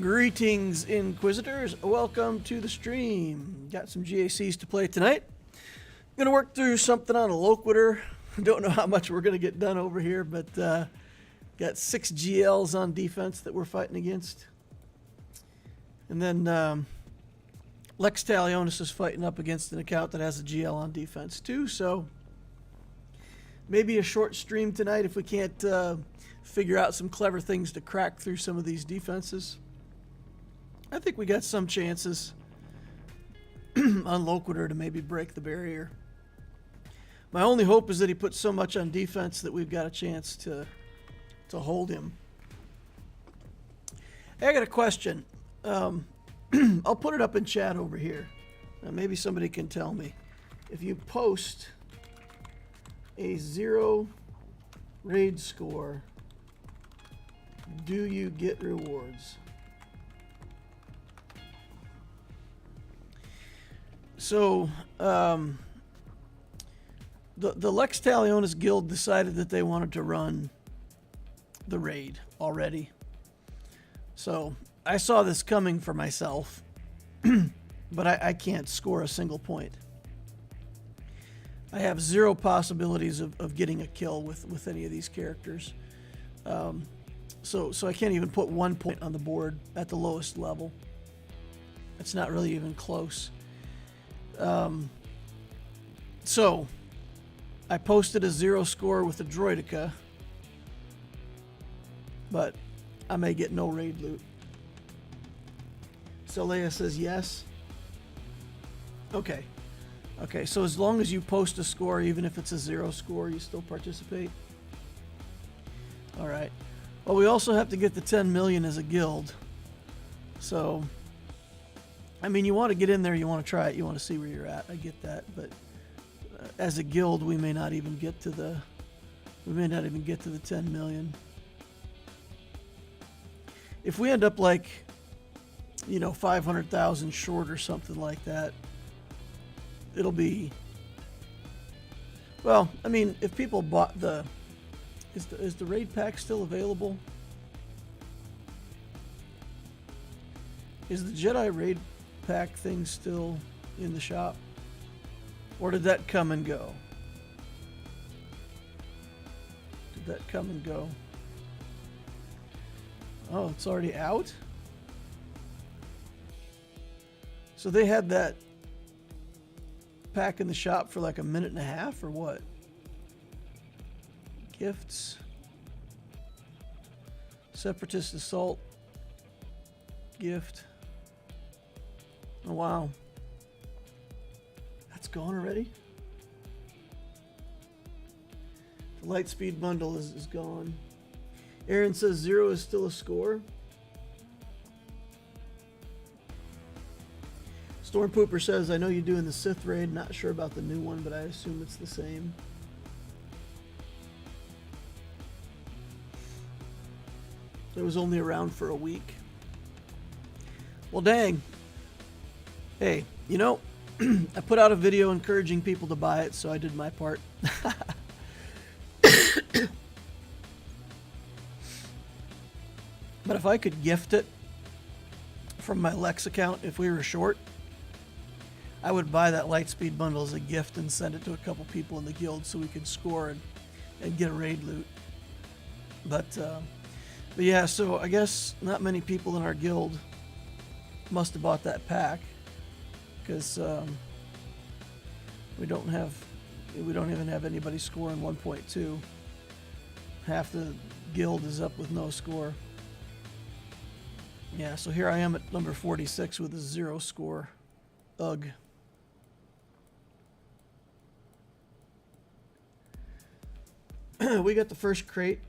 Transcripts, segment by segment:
Greetings, Inquisitors. Welcome to the stream. Got some GACs to play tonight. Gonna work through something on a Loquitur. Don't know how much we're gonna get done over here, but got 6 GLs on defense that we're fighting against. And then Lex Talionis is fighting up against an account that has a GL on defense too, so maybe a short stream tonight if we can't figure out some clever things to crack through some of these defenses. I think we got some chances on Loquitur to maybe break the barrier. My only hope is that he puts so much on defense that we've got a chance to hold him. Hey, I got a question. I'll put it up in chat over here. Maybe somebody can tell me. If you post a 0 raid score, do you get rewards? So, the Lex Talionis guild decided that they wanted to run the raid already. So, I saw this coming for myself, but I can't score a single point. I have 0 possibilities of getting a kill with any of these characters. So I can't even put 1 point on the board at the lowest level. It's not really even close. So I posted a 0 score with a Droidica, but I may get no raid loot. So Leia says yes. Okay. Okay, so as long as you post a score, even if it's a 0 score, you still participate? Alright. Well, we also have to get the 10 million as a guild. So, I mean, you want to get in there, you want to try it, you want to see where you're at. I get that, but as a guild, we may not even get to the 10 million. If we end up like, 500,000 short or something like that, it'll be, well, I mean, if people bought is the raid pack still available? Is the Jedi raid pack thing still in the shop? Or did that come and go? Did that come and go? Oh, it's already out? So they had that pack in the shop for like a minute and a half or what? Gifts. Separatist Assault. Gift. Oh, wow. That's gone already? The Lightspeed bundle is gone. Aaron says 0 is still a score. Stormpooper says, I know you're doing the Sith raid, not sure about the new one, but I assume it's the same. It was only around for a week. Well, dang. Hey, I put out a video encouraging people to buy it, so I did my part. But if I could gift it from my Lex account, if we were short, I would buy that Lightspeed bundle as a gift and send it to a couple people in the guild so we could score and get a raid loot. But yeah, so I guess not many people in our guild must have bought that pack because we don't even have anybody scoring 1.2. Half the guild is up with no score. Yeah, so here I am at number 46 with a 0 score. Ugh. We got the first crate,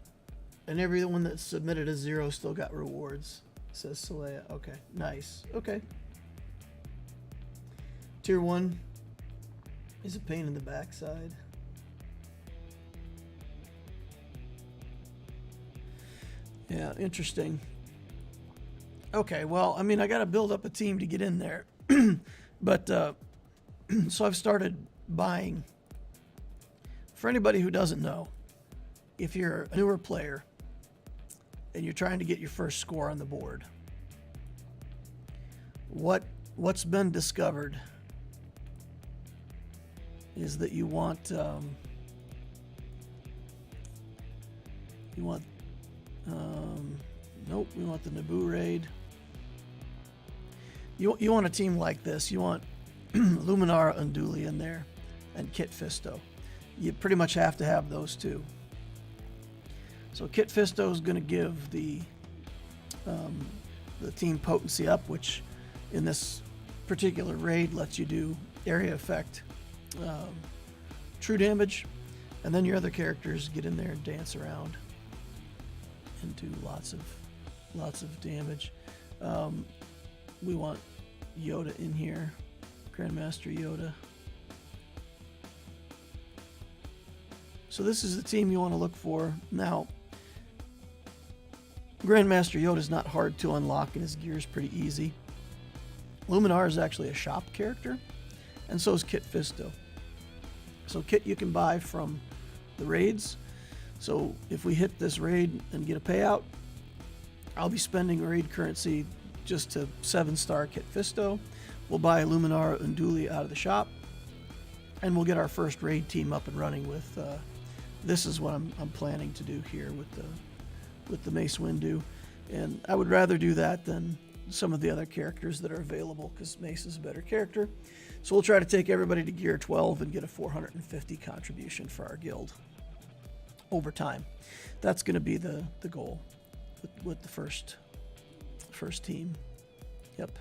and everyone that submitted a 0 still got rewards, says Soleil. Okay, nice. Okay. Tier 1 is a pain in the backside. Yeah, interesting. Okay, well, I mean, I got to build up a team to get in there. But, so I've started buying. For anybody who doesn't know, if you're a newer player and you're trying to get your first score on the board, what's been discovered is that you want nope, we want the Naboo raid. You want a team like this. You want Luminara Unduli in there and Kit Fisto. You pretty much have to have those two. So Kit Fisto is going to give the team potency up, which in this particular raid lets you do area effect, true damage, and then your other characters get in there and dance around and do lots of damage. We want Yoda in here, Grandmaster Yoda. So this is the team you want to look for. Now, Grandmaster Yoda is not hard to unlock and his gear is pretty easy. Luminar is actually a shop character, and so is Kit Fisto. So Kit you can buy from the raids. So if we hit this raid and get a payout, I'll be spending raid currency just to 7-star Kit Fisto. We'll buy Luminara Unduli out of the shop, and we'll get our first raid team up and running with. This is what I'm planning to do here with the Mace Windu, and I would rather do that than some of the other characters that are available because Mace is a better character. So we'll try to take everybody to gear 12 and get a 450 contribution for our guild over time. That's going to be the goal with the first team. Yep.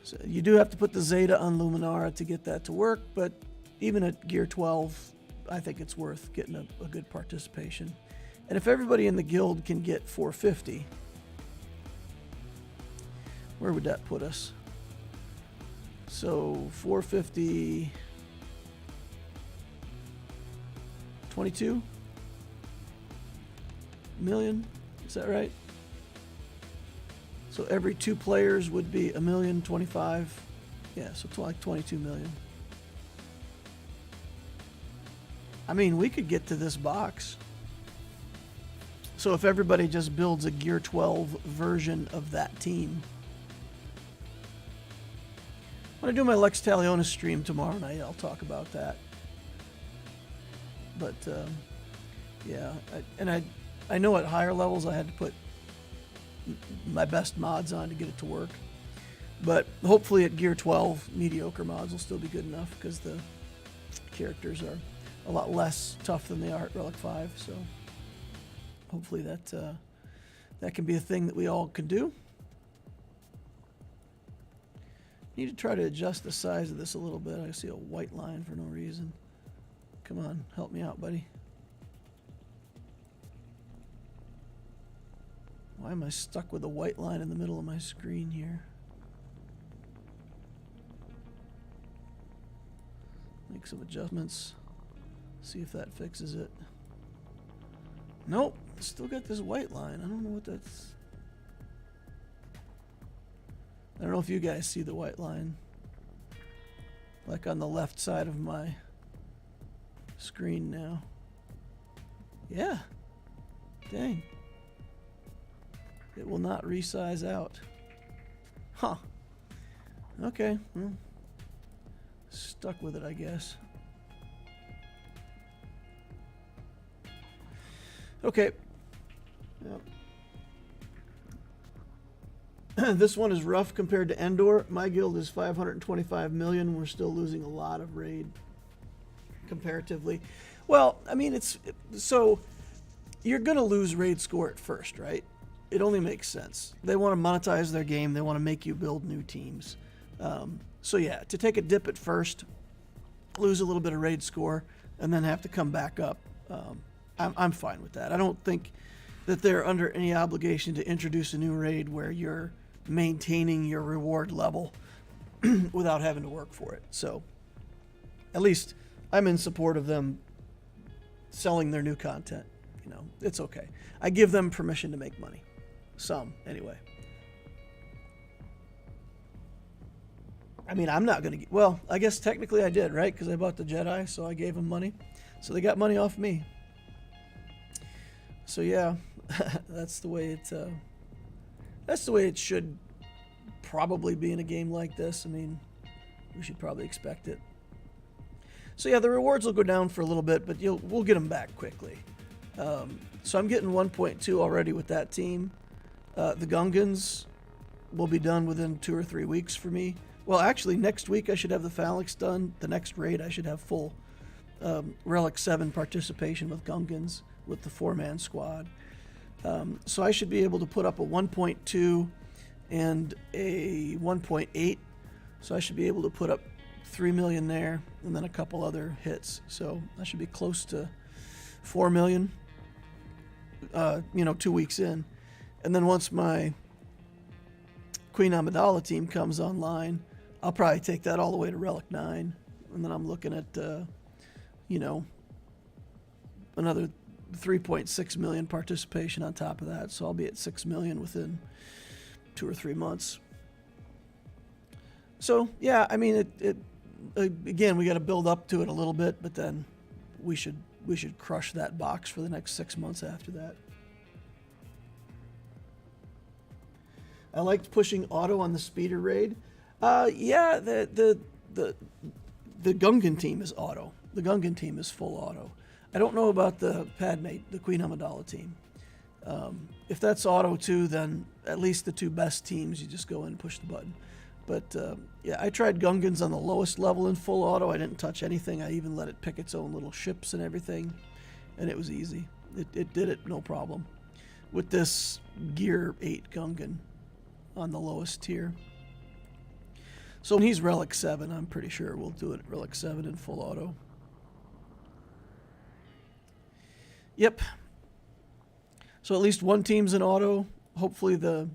So you do have to put the Zeta on Luminara to get that to work, but even at gear 12, I think it's worth getting a good participation. And if everybody in the guild can get 450, where would that put us? So 450, 22 million, is that right? So every 2 players would be 1,025,000. Yeah, so it's like 22 million. I mean, we could get to this box. So if everybody just builds a Gear 12 version of that team. When I do my Lex Talionis stream tomorrow night, I'll talk about that. But, yeah, I know at higher levels I had to put my best mods on to get it to work. But hopefully at Gear 12, mediocre mods will still be good enough because the characters are a lot less tough than they are at Relic 5. So hopefully that can be a thing that we all can do. Need to try to adjust the size of this a little bit. I see a white line for no reason. Come on, help me out, buddy. Why am I stuck with a white line in the middle of my screen here? Make some adjustments. See if that fixes it. Nope, still got this white line. I don't know what that's... I don't know if you guys see the white line. Like on the left side of my screen now. Yeah. Dang. It will not resize out. Huh. Okay. Well, stuck with it, I guess. Okay. Yep. This one is rough compared to Endor. My guild is 525 million. We're still losing a lot of raid comparatively. Well, I mean, so you're going to lose raid score at first, right? It only makes sense. They want to monetize their game. They want to make you build new teams. So yeah, to take a dip at first, lose a little bit of raid score, and then have to come back up, I'm fine with that. I don't think that they're under any obligation to introduce a new raid where you're maintaining your reward level without having to work for it. So at least I'm in support of them selling their new content. You know, it's okay. I give them permission to make money. Some, anyway. I mean, I'm not going to... Well, I guess technically I did, right? Because I bought the Jedi, so I gave them money. So they got money off me. So yeah, that's the way it should probably be in a game like this. I mean, we should probably expect it. So yeah, the rewards will go down for a little bit, but we'll get them back quickly. So I'm getting 1.2 already with that team. The Gungans will be done within 2 or 3 weeks for me. Well, actually, next week I should have the Phalanx done. The next raid I should have full Relic 7 participation with Gungans with the 4-man squad. So I should be able to put up a 1.2 and a 1.8. So I should be able to put up 3 million there and then a couple other hits. So I should be close to 4 million, 2 weeks in. And then once my Queen Amidala team comes online, I'll probably take that all the way to Relic 9. And then I'm looking at, another 3.6 million participation on top of that. So I'll be at 6 million within 2 or 3 months. So, yeah, I mean, again, we got to build up to it a little bit, but then we should crush that box for the next 6 months after that. I liked pushing auto on the speeder raid. Yeah, the Gungan team is auto. The Gungan team is full auto. I don't know about the Padme, the Queen Amidala team. If that's auto too, then at least the 2 best teams, you just go in and push the button. But yeah, I tried Gungans on the lowest level in full auto. I didn't touch anything. I even let it pick its own little ships and everything, and it was easy. It did it no problem. With this Gear 8 Gungan on the lowest tier. So when he's Relic 7, I'm pretty sure we'll do it at Relic 7 in full auto. Yep. So at least one team's in auto. Hopefully the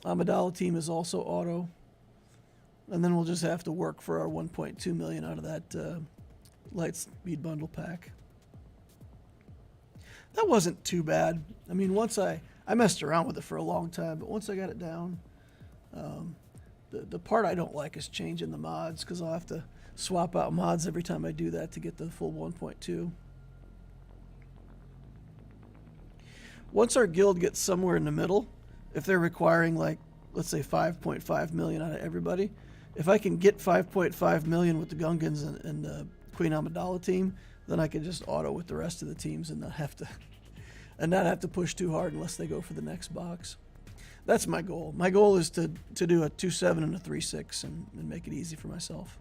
Amidala team is also auto. And then we'll just have to work for our 1.2 million out of that light speed bundle pack. That wasn't too bad. I mean, once I messed around with it for a long time, but once I got it down, the part I don't like is changing the mods, because I'll have to swap out mods every time I do that to get the full 1.2. Once our guild gets somewhere in the middle, if they're requiring, like, let's say 5.5 million out of everybody, if I can get 5.5 million with the Gungans and the Queen Amidala team, then I can just auto with the rest of the teams and not have to push too hard unless they go for the next box. That's my goal. My goal is to do a 2.7 and a 3.6 and make it easy for myself.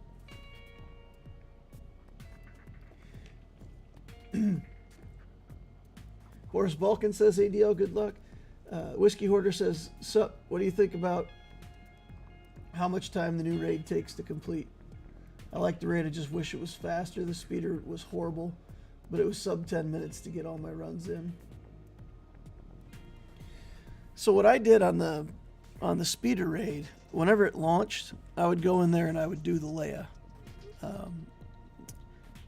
Horace Balkan says, ADL, good luck. Whiskey Hoarder says, sup, what do you think about how much time the new raid takes to complete? I like the raid, I just wish it was faster. The speeder was horrible, but it was sub 10 minutes to get all my runs in. So what I did on the speeder raid, whenever it launched, I would go in there and I would do the Leia.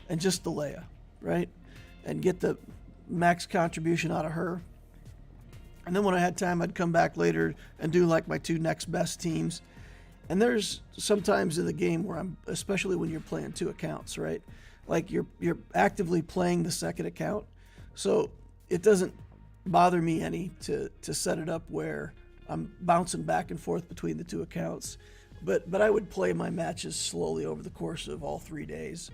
And just the Leia, right? And get the max contribution out of her. And then when I had time, I'd come back later and do like my 2 next best teams. And there's sometimes in the game where especially when you're playing 2 accounts, right? Like you're actively playing the second account. So it doesn't bother me any to set it up where I'm bouncing back and forth between the 2 accounts. But I would play my matches slowly over the course of all 3 days.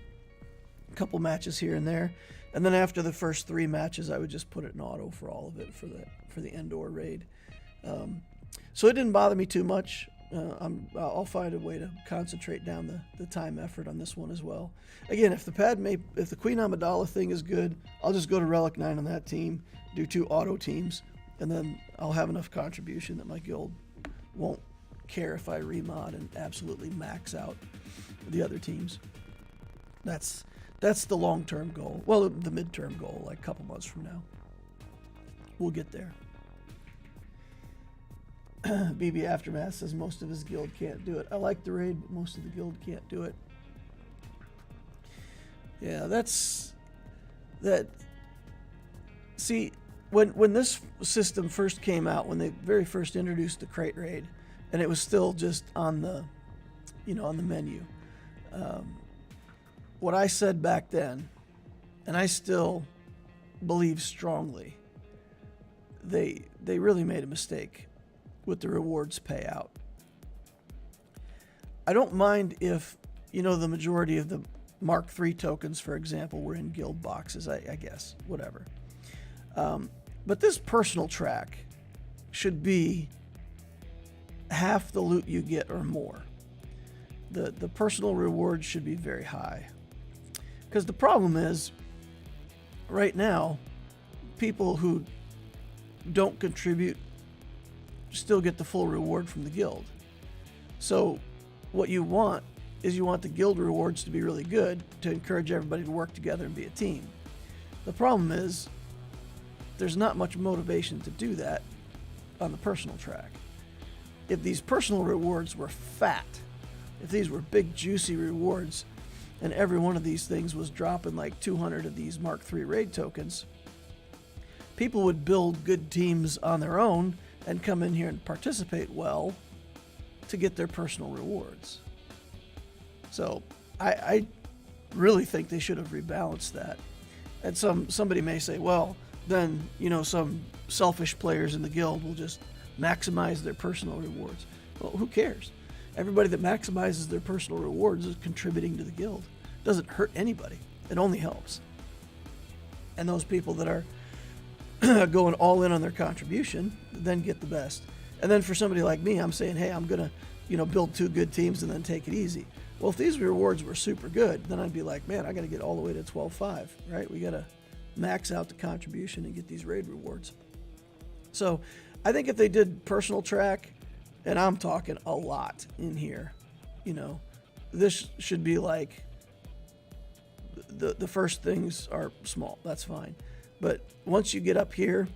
A couple matches here and there. And then after the first 3 matches, I would just put it in auto for all of it for the Endor raid. So it didn't bother me too much. I'll find a way to concentrate down the time effort on this one as well. Again, if the Queen Amidala thing is good, I'll just go to Relic 9 on that team, do 2 auto teams, and then I'll have enough contribution that my guild won't care if I remod and absolutely max out the other teams. That's the long-term goal. Well, the mid-term goal, like a couple months from now. We'll get there. BB Aftermath says most of his guild can't do it. I like the raid, but most of the guild can't do it. Yeah, that. See, when this system first came out, when they very first introduced the crate raid, and it was still just on the menu. What I said back then, and I still believe strongly, they really made a mistake with the rewards payout. I don't mind if, the majority of the Mark III tokens, for example, were in guild boxes, I guess, whatever. But this personal track should be half the loot you get or more. The personal rewards should be very high. Because the problem is, right now, people who don't contribute still get the full reward from the guild. So what you want is you want the guild rewards to be really good to encourage everybody to work together and be a team. The problem is there's not much motivation to do that on the personal track. If these personal rewards were fat, if these were big juicy rewards, and every one of these things was dropping like 200 of these Mark III raid tokens, people would build good teams on their own and come in here and participate well to get their personal rewards. So I really think they should have rebalanced that. And somebody may say, well, then, some selfish players in the guild will just maximize their personal rewards. Well, who cares? Everybody that maximizes their personal rewards is contributing to the guild. It doesn't hurt anybody. It only helps. And those people that are going all in on their contribution then get the best. And then for somebody like me, I'm saying, hey, I'm going to, build 2 good teams and then take it easy. Well, if these rewards were super good, then I'd be like, man, I got to get all the way to 12.5, right? We got to max out the contribution and get these raid rewards. So I think if they did personal track, and I'm talking a lot in here, this should be like the first things are small. That's fine. But once you get up here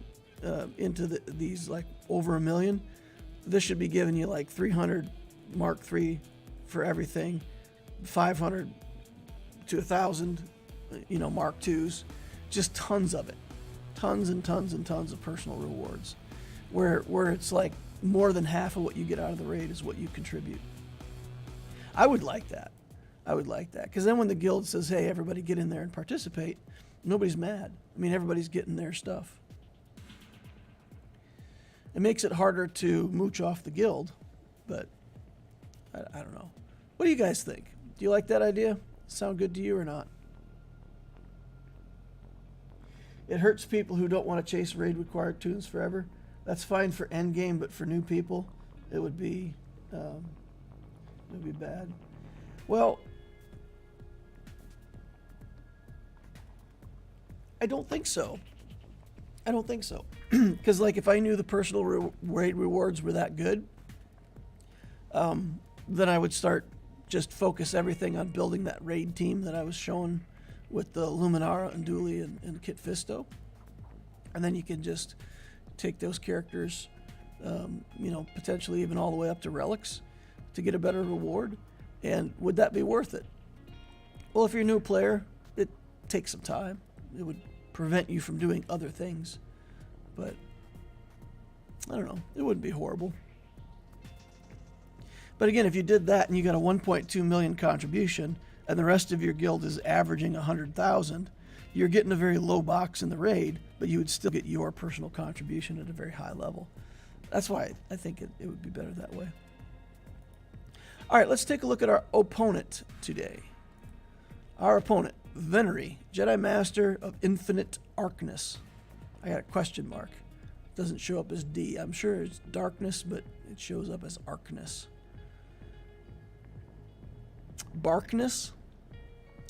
into these like over 1 million, this should be giving you like 300 Mark III for everything, 500 to 1,000, Mark IIs, just tons of it, tons and tons and tons of personal rewards, where it's like more than half of what you get out of the raid is what you contribute. I would like that. Because then when the guild says, hey, everybody get in there and participate, nobody's mad. I mean, everybody's getting their stuff. It makes it harder to mooch off the guild, but I don't know. What do you guys think? Do you like that idea? Sound good to you or not? It hurts people who don't want to chase raid required tunes forever. That's fine for endgame, but for new people, it would be bad. Well, I don't think so. Because like if I knew the personal raid rewards were that good, then I would start just focus everything on building that raid team that I was showing with the Luminara and Dooley and Kit Fisto. And then you can just take those characters, potentially even all the way up to relics to get a better reward. And would that be worth it? Well, if you're a new player, it takes some time. It would prevent you from doing other things. But I don't know. It wouldn't be horrible. But again, if you did that and you got a 1.2 million contribution and the rest of your guild is averaging 100,000, you're getting a very low box in the raid, but you would still get your personal contribution at a very high level. That's why I think it would be better that way. All right, let's take a look at our opponent today. Our opponent, Venory, Jedi Master of Infinite Arcness. I got a question mark. It doesn't show up as D. I'm sure it's darkness, but it shows up as Arcness. Barkness?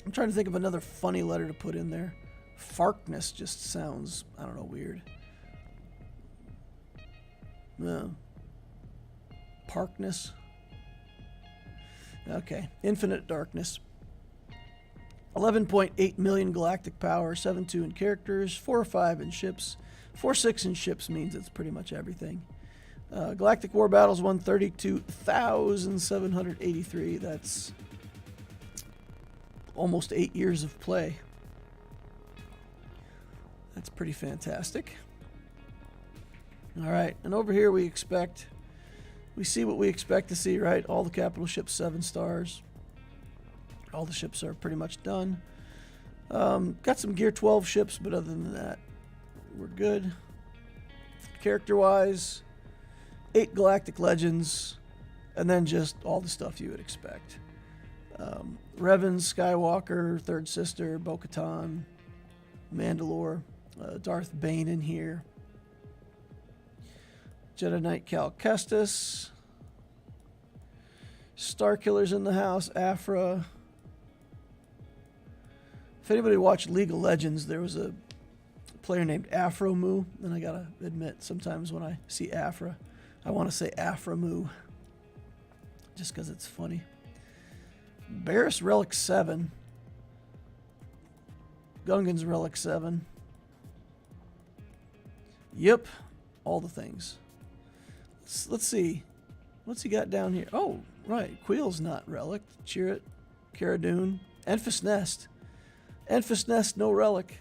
I'm trying to think of another funny letter to put in there. Farkness just sounds, I don't know, weird. No. Parkness? Okay. Infinite Darkness. 11.8 million galactic power, 7.2 in characters, 4.5 in ships. 4.6 in ships means it's pretty much everything. Galactic War Battles 132,783. That's almost 8 years of play. That's pretty fantastic. All right, and over here we see what we expect to see, right? All the capital ships 7 stars. All the ships are pretty much done. Got some Gear 12 ships, but other than that, we're good. Character-wise, 8 Galactic Legends, And then just all the stuff you would expect. Revan, Skywalker, Third Sister, Bo-Katan, Mandalore, Darth Bane in here. Jedi Knight Cal Kestis. Starkiller's in the house, Afra. If anybody watched League of Legends, there was a player named Afro Moo, and I gotta admit, sometimes when I see Afra, I want to say Afra Moo, just because it's funny. Barris Relic 7. Gungan's Relic 7. Yep, all the things. Let's see. What's he got down here? Oh, right. Queel's not Relic. Chirrut, Cara Dune, Enfys Nest. Enfys Nest, no Relic.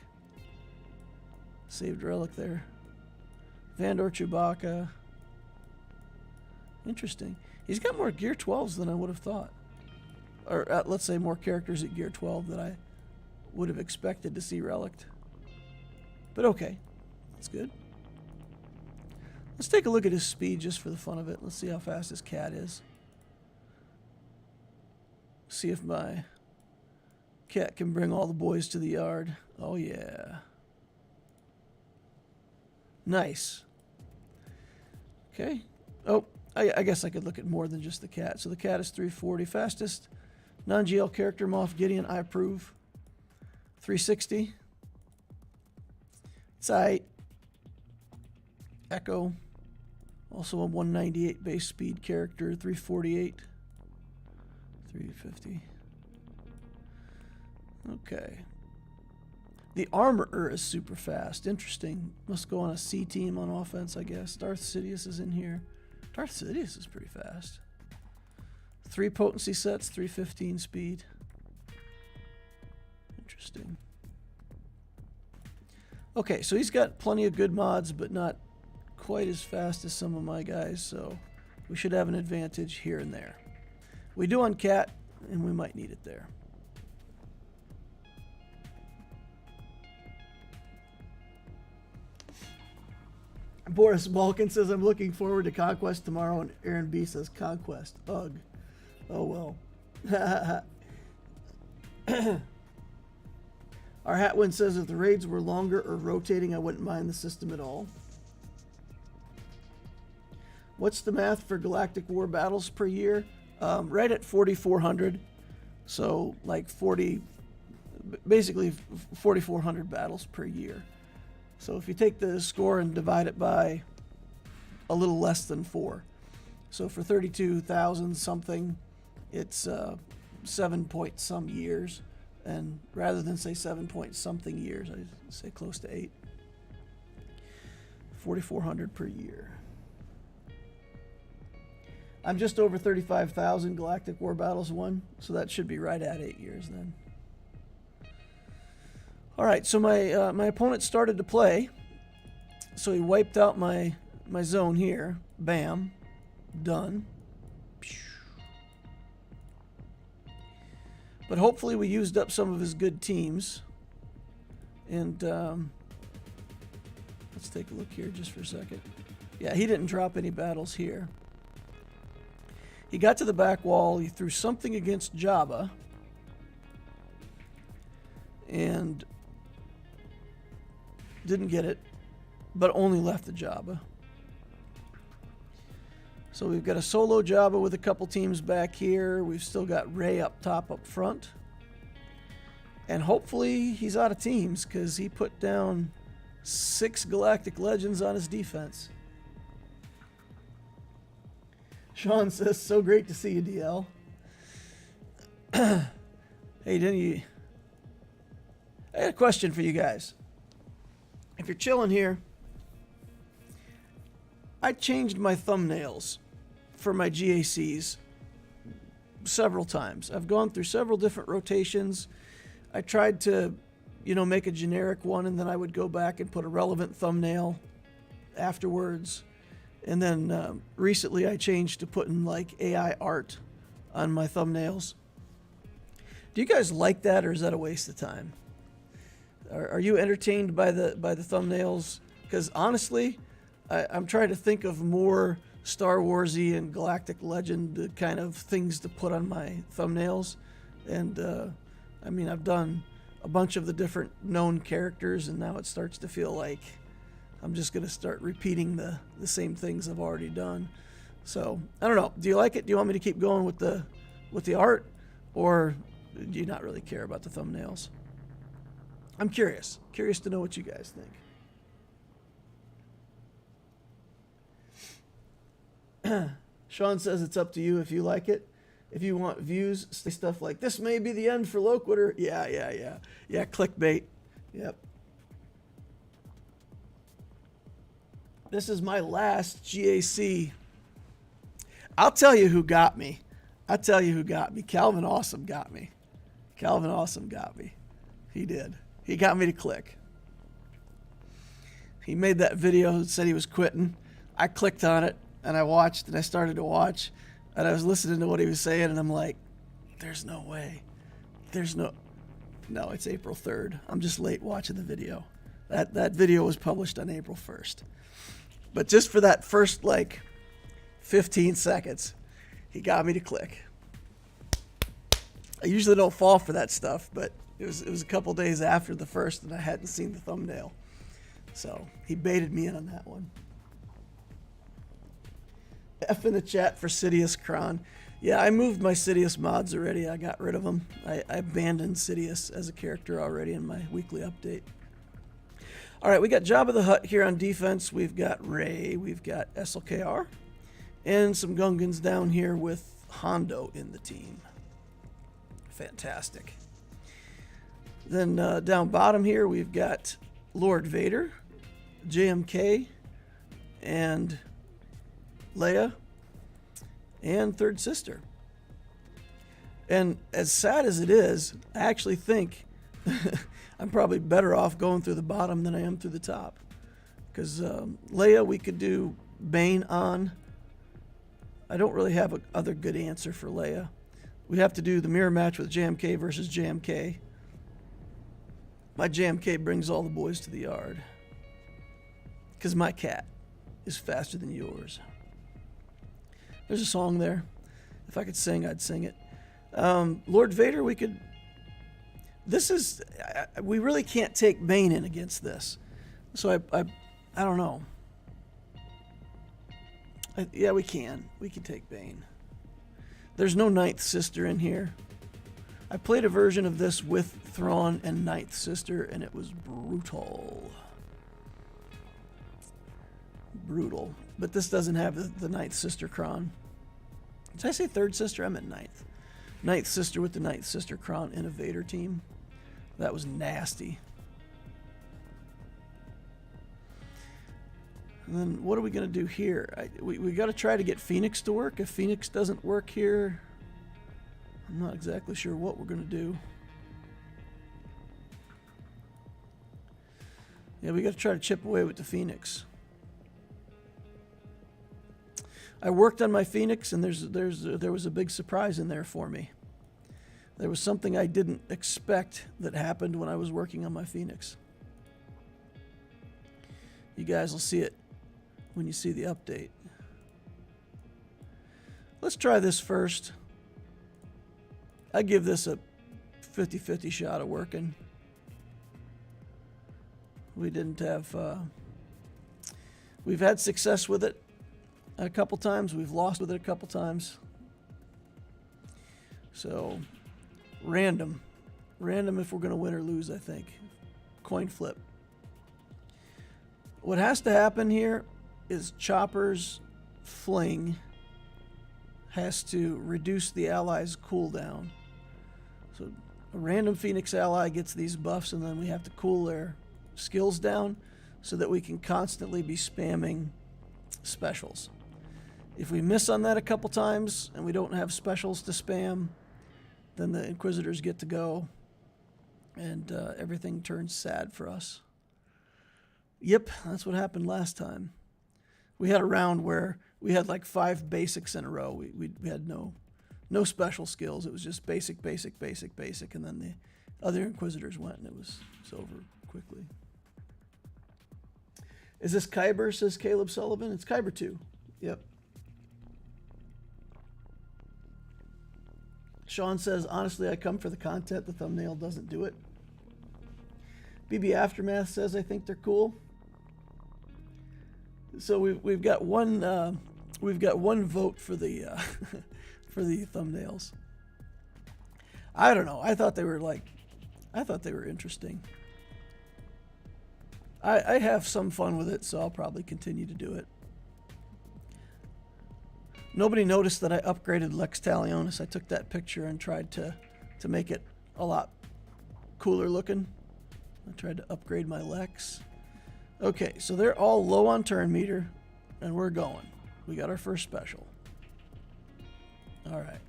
Saved Relic there. Vandor Chewbacca. Interesting. He's got more Gear 12s than I would have thought. Or let's say more characters at Gear 12 than I would have expected to see Relic'd. But okay. That's good. Let's take a look at his speed just for the fun of it. Let's see how fast his cat is. See if my cat can bring all the boys to the yard. Oh, yeah. Nice. Okay. Oh, I guess I could look at more than just the cat. So the cat is 340. Fastest non-GL character, Moff Gideon, I approve. 360. It's aight. Echo. Also a 198 base speed character. 348. 350. Okay. The Armorer is super fast. Interesting. Must go on a C team on offense, I guess. Darth Sidious is in here. Darth Sidious is pretty fast. 3 potency sets, 315 speed. Interesting. Okay, so he's got plenty of good mods, but not quite as fast as some of my guys, so we should have an advantage here and there. We do on Cat, and we might need it there. Boris Balkan says, I'm looking forward to Conquest tomorrow, and Aaron B says, Conquest. Ugh. Oh, well. Our Hatwin says, if the raids were longer or rotating, I wouldn't mind the system at all. What's the math for Galactic War battles per year? Right at 4,400. So, like 40, basically 4,400 battles per year. So if you take the score and divide it by a little less than 4. So for 32,000 something, it's 7 point some years. And rather than say 7 point something years, I say close to 8. 4,400 per year. I'm just over 35,000 Galactic War Battles won, so that should be right at 8 years then. All right, so my opponent started to play, so he wiped out my zone here. Bam, done. But hopefully we used up some of his good teams, and let's take a look here just for a second. Yeah, he didn't drop any battles here. He got to the back wall. He threw something against Jabba, and didn't get it, but only left the Jabba. So we've got a solo Jabba with a couple teams back here. We've still got Rey up top, up front. And hopefully he's out of teams, because he put down 6 Galactic Legends on his defense. Sean says, so great to see you, DL. Hey, didn't you... I had a question for you guys. If you're chilling here, I changed my thumbnails for my GACs several times. I've gone through several different rotations. I tried to, make a generic one, and then I would go back and put a relevant thumbnail afterwards. And then recently I changed to putting like AI art on my thumbnails. Do you guys like that, or is that a waste of time? Are you entertained by the thumbnails? Because honestly, I'm trying to think of more Star Warsy and Galactic Legend kind of things to put on my thumbnails. And I mean, I've done a bunch of the different known characters, and now it starts to feel like I'm just going to start repeating the same things I've already done. So I don't know. Do you like it? Do you want me to keep going with the art, or do you not really care about the thumbnails? I'm curious to know what you guys think. Sean says it's up to you if you like it. If you want views, say stuff like, this may be the end for Loquitur. Yeah, clickbait. Yep. This is my last GAC. I'll tell you who got me. Calvin Awesome got me. He did. He got me to click. He made that video and said he was quitting. I clicked on it, and I watched, and I started to watch, and I was listening to what he was saying, and I'm like, there's no way. No, it's April 3rd. I'm just late watching the video. That video was published on April 1st. But just for that first, 15 seconds, he got me to click. I usually don't fall for that stuff, but it was a couple days after the first, and I hadn't seen the thumbnail. So he baited me in on that one. F in the chat for Sidious Kron. Yeah, I moved my Sidious mods already. I got rid of them. I abandoned Sidious as a character already in my weekly update. All right, we got Jabba the Hutt here on defense. We've got Rey. We've got SLKR. And some Gungans down here with Hondo in the team. Fantastic. Then down bottom here, we've got Lord Vader, JMK, and Leia, and Third Sister. And as sad as it is, I actually think I'm probably better off going through the bottom than I am through the top. Because Leia, we could do Bane on. I don't really have a other good answer for Leia. We have to do the mirror match with JMK versus JMK. My JMK brings all the boys to the yard. Because my cat is faster than yours. There's a song there. If I could sing, I'd sing it. Lord Vader, we could... we really can't take Bane in against this. So I don't know. Yeah, we can. We can take Bane. There's no Ninth Sister in here. I played a version of this with Thrawn and Ninth Sister, and it was brutal. Brutal. But this doesn't have the Ninth Sister Kron. Did I say Third Sister? I meant Ninth. Ninth Sister with the Ninth Sister Kron in a Vader team. That was nasty. And then what are we going to do here? We got to try to get Phoenix to work. If Phoenix doesn't work here, I'm not exactly sure what we're going to do. Yeah, we got to try to chip away with the Phoenix. I worked on my Phoenix, and there was a big surprise in there for me. There was something I didn't expect that happened when I was working on my Phoenix. You guys will see it when you see the update. Let's try this first. I give this a 50-50 shot of working. We didn't have... we've had success with it a couple times. We've lost with it a couple times. So, random. Random if we're going to win or lose, I think. Coin flip. What has to happen here is Chopper's fling has to reduce the ally's cooldown. So a random Phoenix ally gets these buffs, and then we have to cool their skills down so that we can constantly be spamming specials. If we miss on that a couple times and we don't have specials to spam, then the Inquisitors get to go, and everything turns sad for us. Yep, that's what happened last time. We had a round where we had like 5 basics in a row. We had no special skills. It was just basic, and then the other Inquisitors went, and it was over quickly. Is this Kyber, says Caleb Sullivan? It's Kyber 2. Yep. Sean says, honestly, I come for the content. The thumbnail doesn't do it. BB Aftermath says, I think they're cool. So we've got one vote for the for the thumbnails. I don't know. I thought they were interesting. I have some fun with it, so I'll probably continue to do it. Nobody noticed that I upgraded Lex Talionis. I took that picture and tried to make it a lot cooler looking. I tried to upgrade my Lex. Okay, so they're all low on turn meter, and we're going. We got our first special. All right.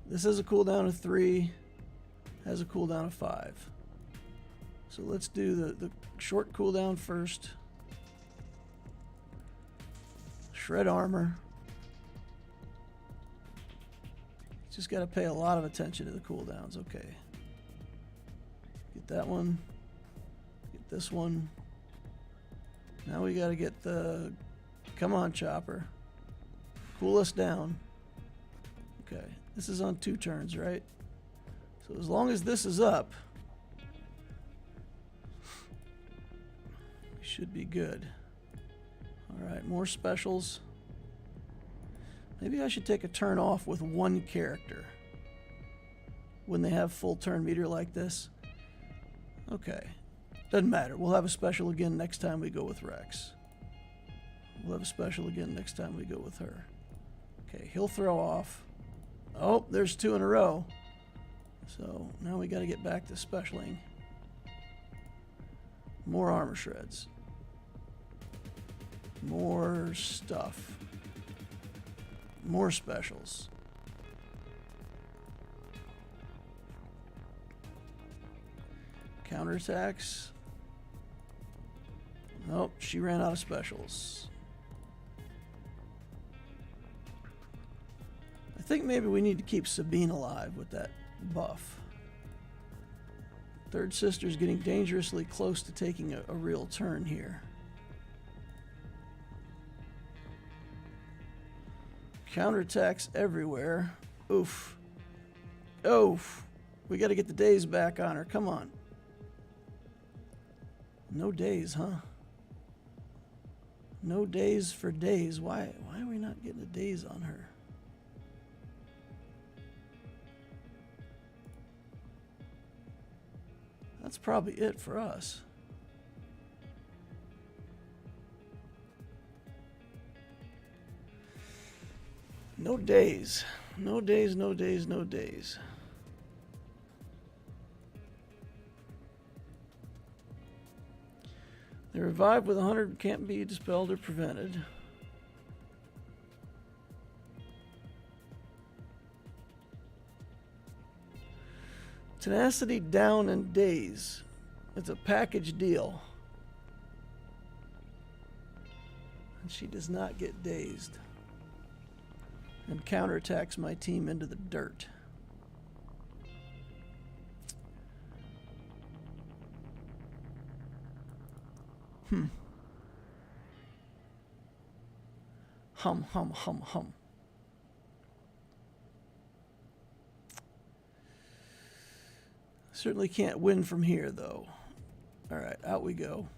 This has a cooldown of 3, has a cooldown of 5. So let's do the short cooldown first. Shred armor. Just got to pay a lot of attention to the cooldowns. Okay. Get that one. Get this one. Now we got to get the... Come on, Chopper. Cool us down. Okay. This is on 2 turns, right? So as long as this is up, we should be good. Alright, more specials. Maybe I should take a turn off with one character when they have full turn meter like this. Okay. Doesn't matter. We'll have a special again next time we go with Rex. We'll have a special again next time we go with her. Okay, he'll throw off. Oh, there's 2 in a row. So now we got to get back to specialing. More armor shreds. More stuff. More specials. Counterattacks. Nope, she ran out of specials. I think maybe we need to keep Sabine alive with that buff. Third Sister's getting dangerously close to taking a real turn here. Counterattacks everywhere. Oof. Oof. We got to get the days back on her. Come on. No days, huh? No days for days. Why are we not getting the days on her? That's probably it for us. No days. No days, no days, no days. They revive with 100, can't be dispelled or prevented. Tenacity down and daze. It's a package deal. And she does not get dazed. And counterattacks my team into the dirt. Hum, hum, hum, hum. Certainly can't win from here, though. All right, out we go.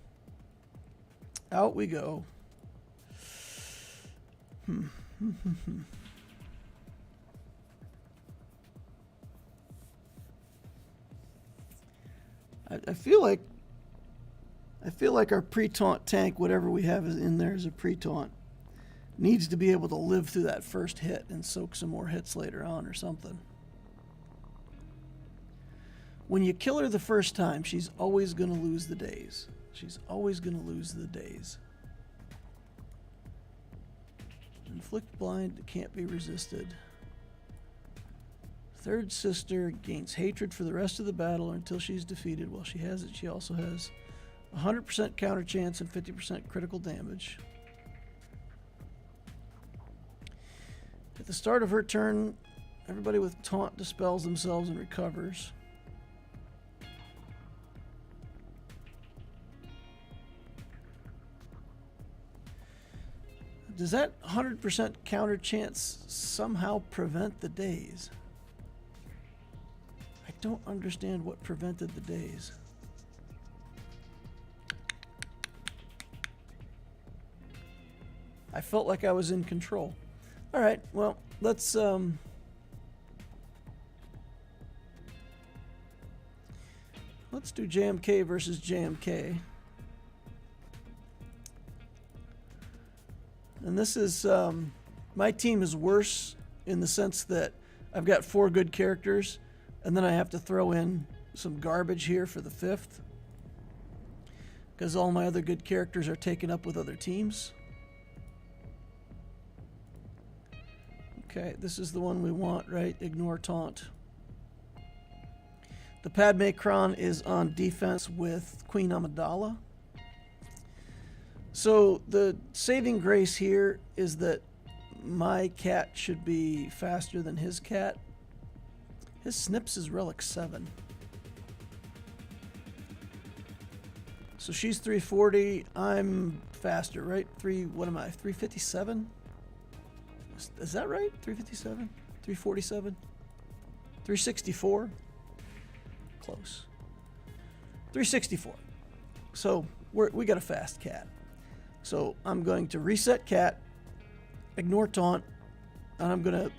Out we go. I feel like our pre-taunt tank, whatever we have in there as a pre-taunt, needs to be able to live through that first hit and soak some more hits later on or something. When you kill her the first time, she's always going to lose the days. She's always going to lose the days. Inflict blind, can't be resisted. Third Sister gains hatred for the rest of the battle or until she's defeated. While she has it, she also has 100% counter chance and 50% critical damage. At the start of her turn, everybody with taunt dispels themselves and recovers. Does that 100% counter chance somehow prevent the days? don't understand what prevented the days. I felt like I was in control. All right, well, let's do JMK versus JMK. And this is, my team is worse in the sense that I've got 4 good characters, and then I have to throw in some garbage here for the 5th, because all my other good characters are taken up with other teams. Okay, this is the one we want, right? Ignore taunt. The Padme Kron is on defense with Queen Amidala. So the saving grace here is that my cat should be faster than his cat. His Snips is Relic 7. So she's 340. I'm faster, right? What am I? 357? Is that right? 357? 347? 364? Close. 364. So we got a fast cat. So I'm going to reset cat, ignore taunt, and I'm going to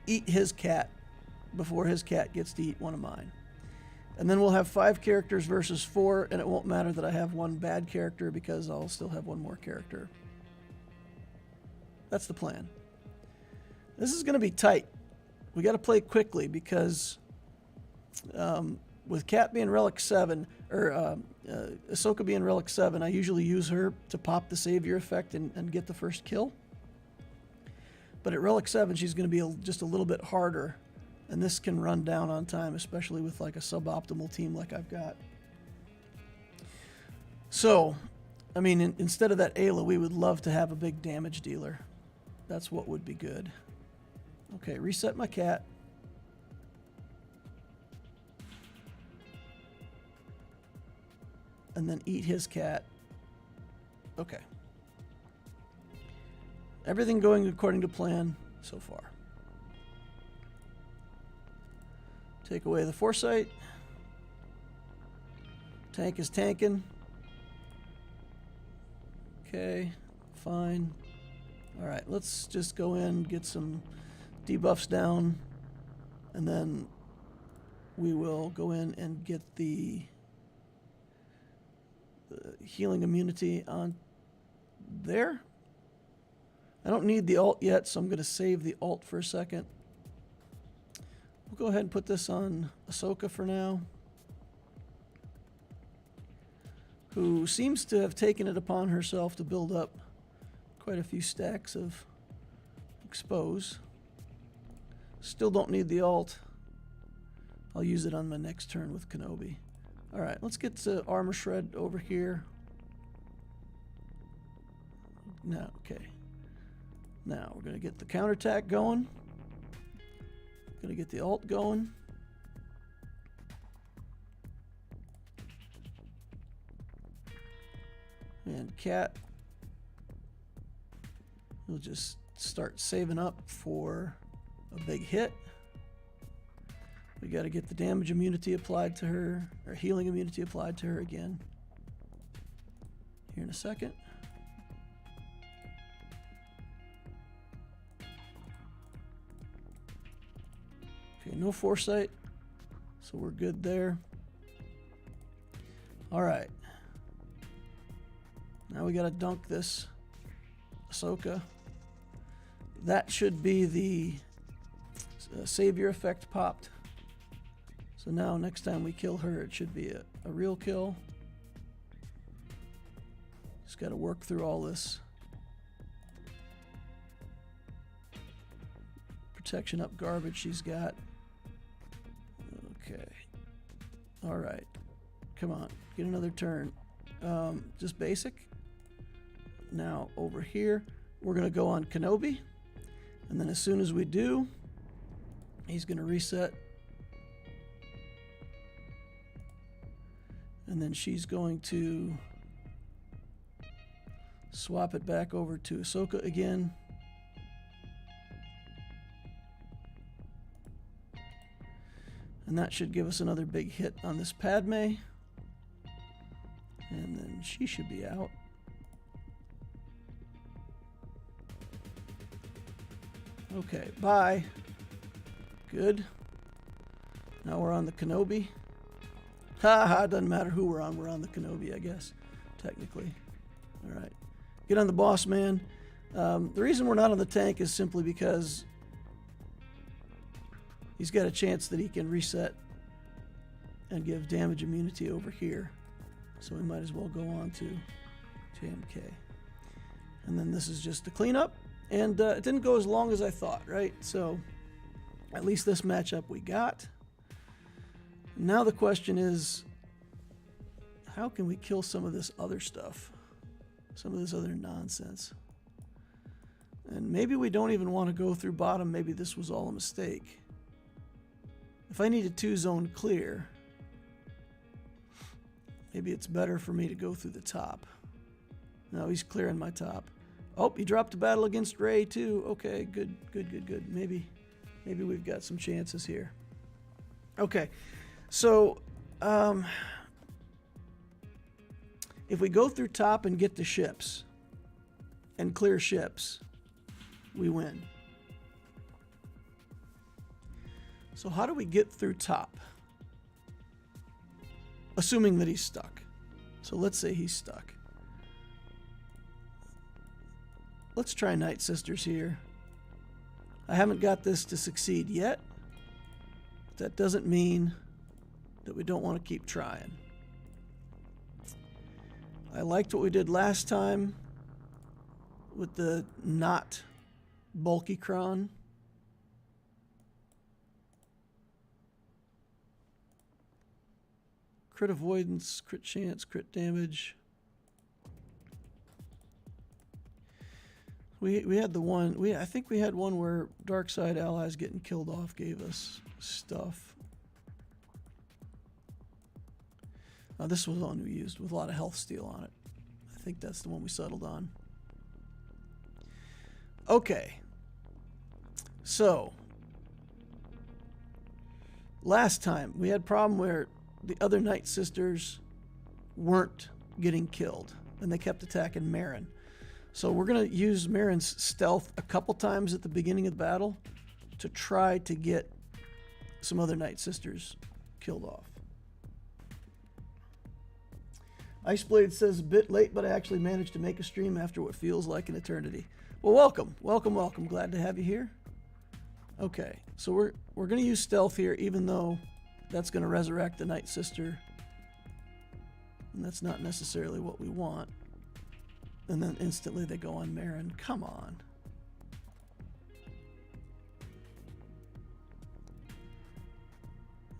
eat his cat before his cat gets to eat one of mine. And then we'll have 5 characters versus 4, and it won't matter that I have 1 bad character because I'll still have 1 more character. That's the plan. This is going to be tight. We got to play quickly because with Cat being Relic 7, or Ahsoka being Relic 7, I usually use her to pop the Savior effect and get the first kill. But at Relic 7, she's going to be just a little bit harder, and this can run down on time, especially with like a suboptimal team like I've got. So, I mean, instead of that Ayla, we would love to have a big damage dealer. That's what would be good. Okay, reset my cat. And then eat his cat. Okay. Everything going according to plan so far. Take away the foresight. Tank is tanking. Okay, fine. All right, let's just go in, get some debuffs down, and then we will go in and get the healing immunity on there. I don't need the ult yet, so I'm going to save the ult for a second. We'll go ahead and put this on Ahsoka for now, who seems to have taken it upon herself to build up quite a few stacks of expose. Still don't need the ult. I'll use it on my next turn with Kenobi. Alright, let's get to Armor Shred over here. Now, okay. Now, we're going to get the counterattack going. Going to get the ult going. And Cat. We'll just start saving up for a big hit. We got to get the damage immunity applied to her, or healing immunity applied to her again. Here in a second. Okay, no foresight, so we're good there. All right. Now we got to dunk this Ahsoka. That should be the Savior effect popped. So now next time we kill her, it should be a real kill. Just got to work through all this protection up garbage she's got. Okay. All right. Come on. Get another turn. Just basic. Now over here, we're going to go on Kenobi. And then as soon as we do, he's going to reset. And then she's going to swap it back over to Ahsoka again. And that should give us another big hit on this Padme. And then she should be out. Okay, bye. Good. Now we're on the Kenobi. Ha ha, doesn't matter who we're on the Kenobi, I guess, technically. All right. Get on the boss man. The reason we're not on the tank is simply because he's got a chance that he can reset and give damage immunity over here. So we might as well go on to JMK. And then this is just the cleanup. And it didn't go as long as I thought, right? So at least this matchup we got. Now the question is, how can we kill some of this other stuff? Some of this other nonsense. And maybe we don't even want to go through bottom. Maybe this was all a mistake. If I need a 2-zone clear, maybe it's better for me to go through the top. No, he's clearing my top. Oh, he dropped a battle against Rey too. Okay, good. Maybe we've got some chances here. Okay, so if we go through top and get the ships and clear ships, we win. So how do we get through top? Assuming that he's stuck. So let's say he's stuck. Let's try Nightsisters here. I haven't got this to succeed yet. But that doesn't mean that we don't want to keep trying. I liked what we did last time with the not bulky cron. Crit avoidance, crit chance, crit damage. We had the one, I think we had one where dark side allies getting killed off gave us stuff. This was the one we used with a lot of health steal on it. I think that's the one we settled on. Okay. So, last time we had a problem where the other Nightsisters weren't getting killed and they kept attacking Merrin. So we're going to use Merrin's stealth a couple times at the beginning of the battle to try to get some other Nightsisters killed off. Iceblade says a bit late, but I actually managed to make a stream after what feels like an eternity. Well, welcome. Glad to have you here. Okay, so we're going to use stealth here, even though that's going to resurrect the Nightsister. And that's not necessarily what we want. And then instantly they go on Merrin. Come on.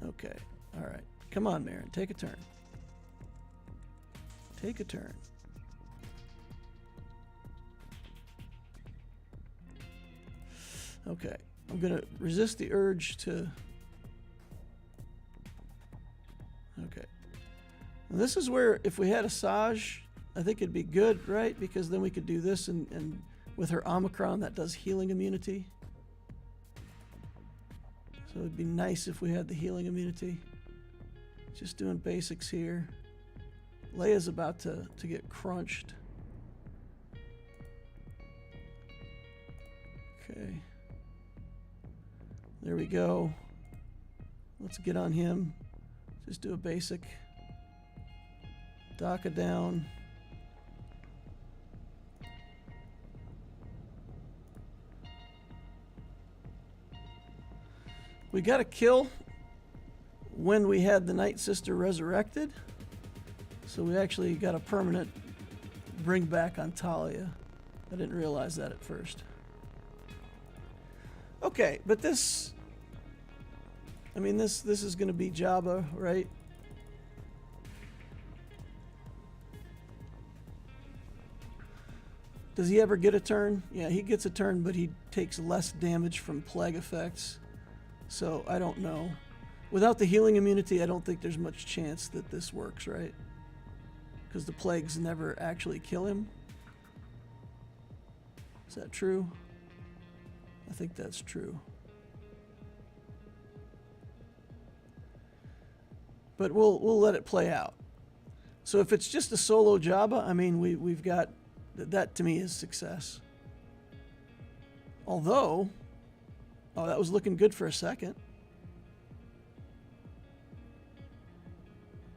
Okay. All right. Come on, Merrin. Take a turn. Take a turn. Okay. I'm going to resist the urge to... Okay. And this is where, if we had a Saj, I think it'd be good, right? Because then we could do this, and with her Omicron, that does healing immunity. So it'd be nice if we had the healing immunity. Just doing basics here. Leia's about to get crunched. Okay. There we go. Let's get on him. Just do a basic. Daka down. We got a kill when we had the Nightsister resurrected. So we actually got a permanent bring back on Talia. I didn't realize that at first. Okay, but this... I mean, this is going to be Jabba, right? Does he ever get a turn? Yeah, he gets a turn, but he takes less damage from plague effects. So, I don't know. Without the healing immunity, I don't think there's much chance that this works, right? Because the plagues never actually kill him. Is that true? I think that's true. but we'll let it play out. So if it's just a solo Jabba, I mean, we've got that to me is success. Although, oh, that was looking good for a second.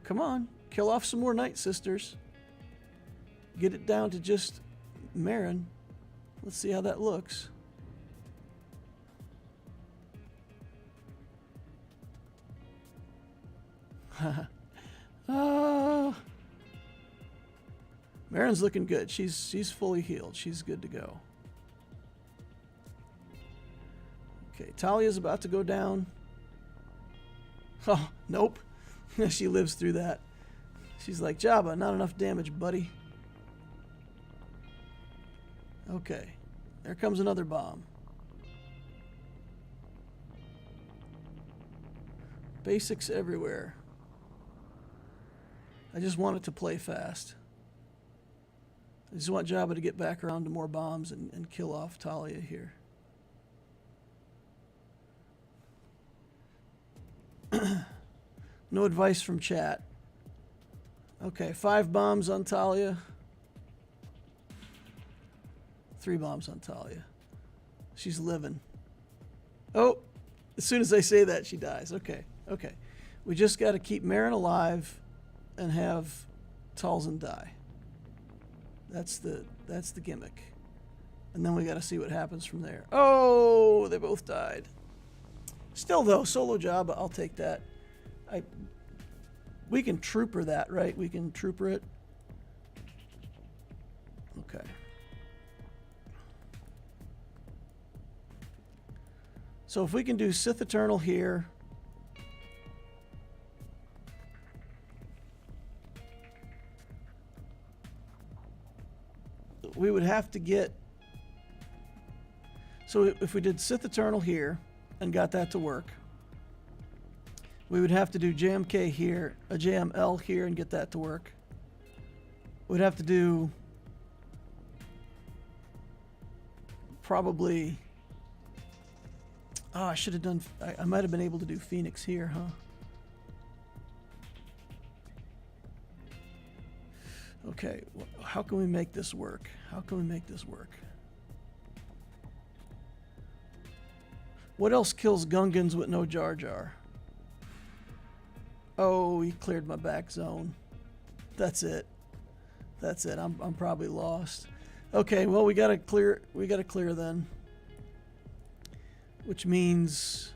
Come on, kill off some more Nightsisters. Get it down to just Marin. Let's see how that looks. Marin's looking good. She's fully healed. She's good to go. Okay, Talia's about to go down. Oh, nope. She lives through that. She's like, Jabba, not enough damage, buddy. Okay, there comes another bomb. Basics everywhere. I just want it to play fast. I just want Jabba to get back around to more bombs and kill off Talia here. No advice from chat. Okay, 5 bombs on Talia. 3 bombs on Talia. She's living. Oh, as soon as I say that, she dies. Okay, okay. We just got to keep Marin alive and have Talzin die. That's the gimmick. And then we got to see what happens from there. Oh, they both died. Still though, solo Jabba, I'll take that. We can trooper that, right? We can trooper it. Okay. So if we can do Sith Eternal here. We would have to get... So if we did Sith Eternal here and got that to work, we would have to do JMK here, a JML here, and get that to work. We'd have to do probably... Oh, I should have done... I might have been able to do Phoenix here, huh? Okay, how can we make this work? How can we make this work? What else kills Gungans with no Jar Jar? Oh, he cleared my back zone. That's it. That's it. I'm probably lost. Okay, well we gotta clear then. Which means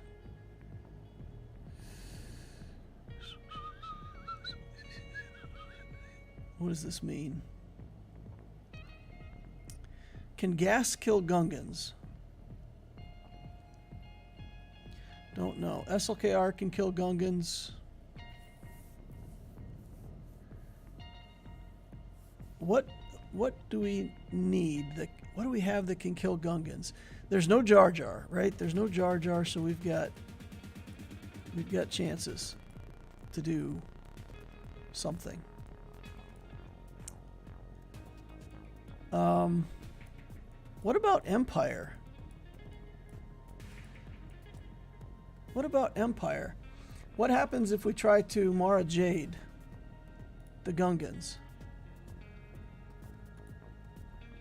what does this mean? Can gas kill Gungans? Don't know. SLKR can kill Gungans. What do we need? What do we have that can kill Gungans? There's no Jar Jar, right? There's no Jar Jar, so we've got chances to do something. What about Empire? What about Empire? What happens if we try to Mara Jade the Gungans?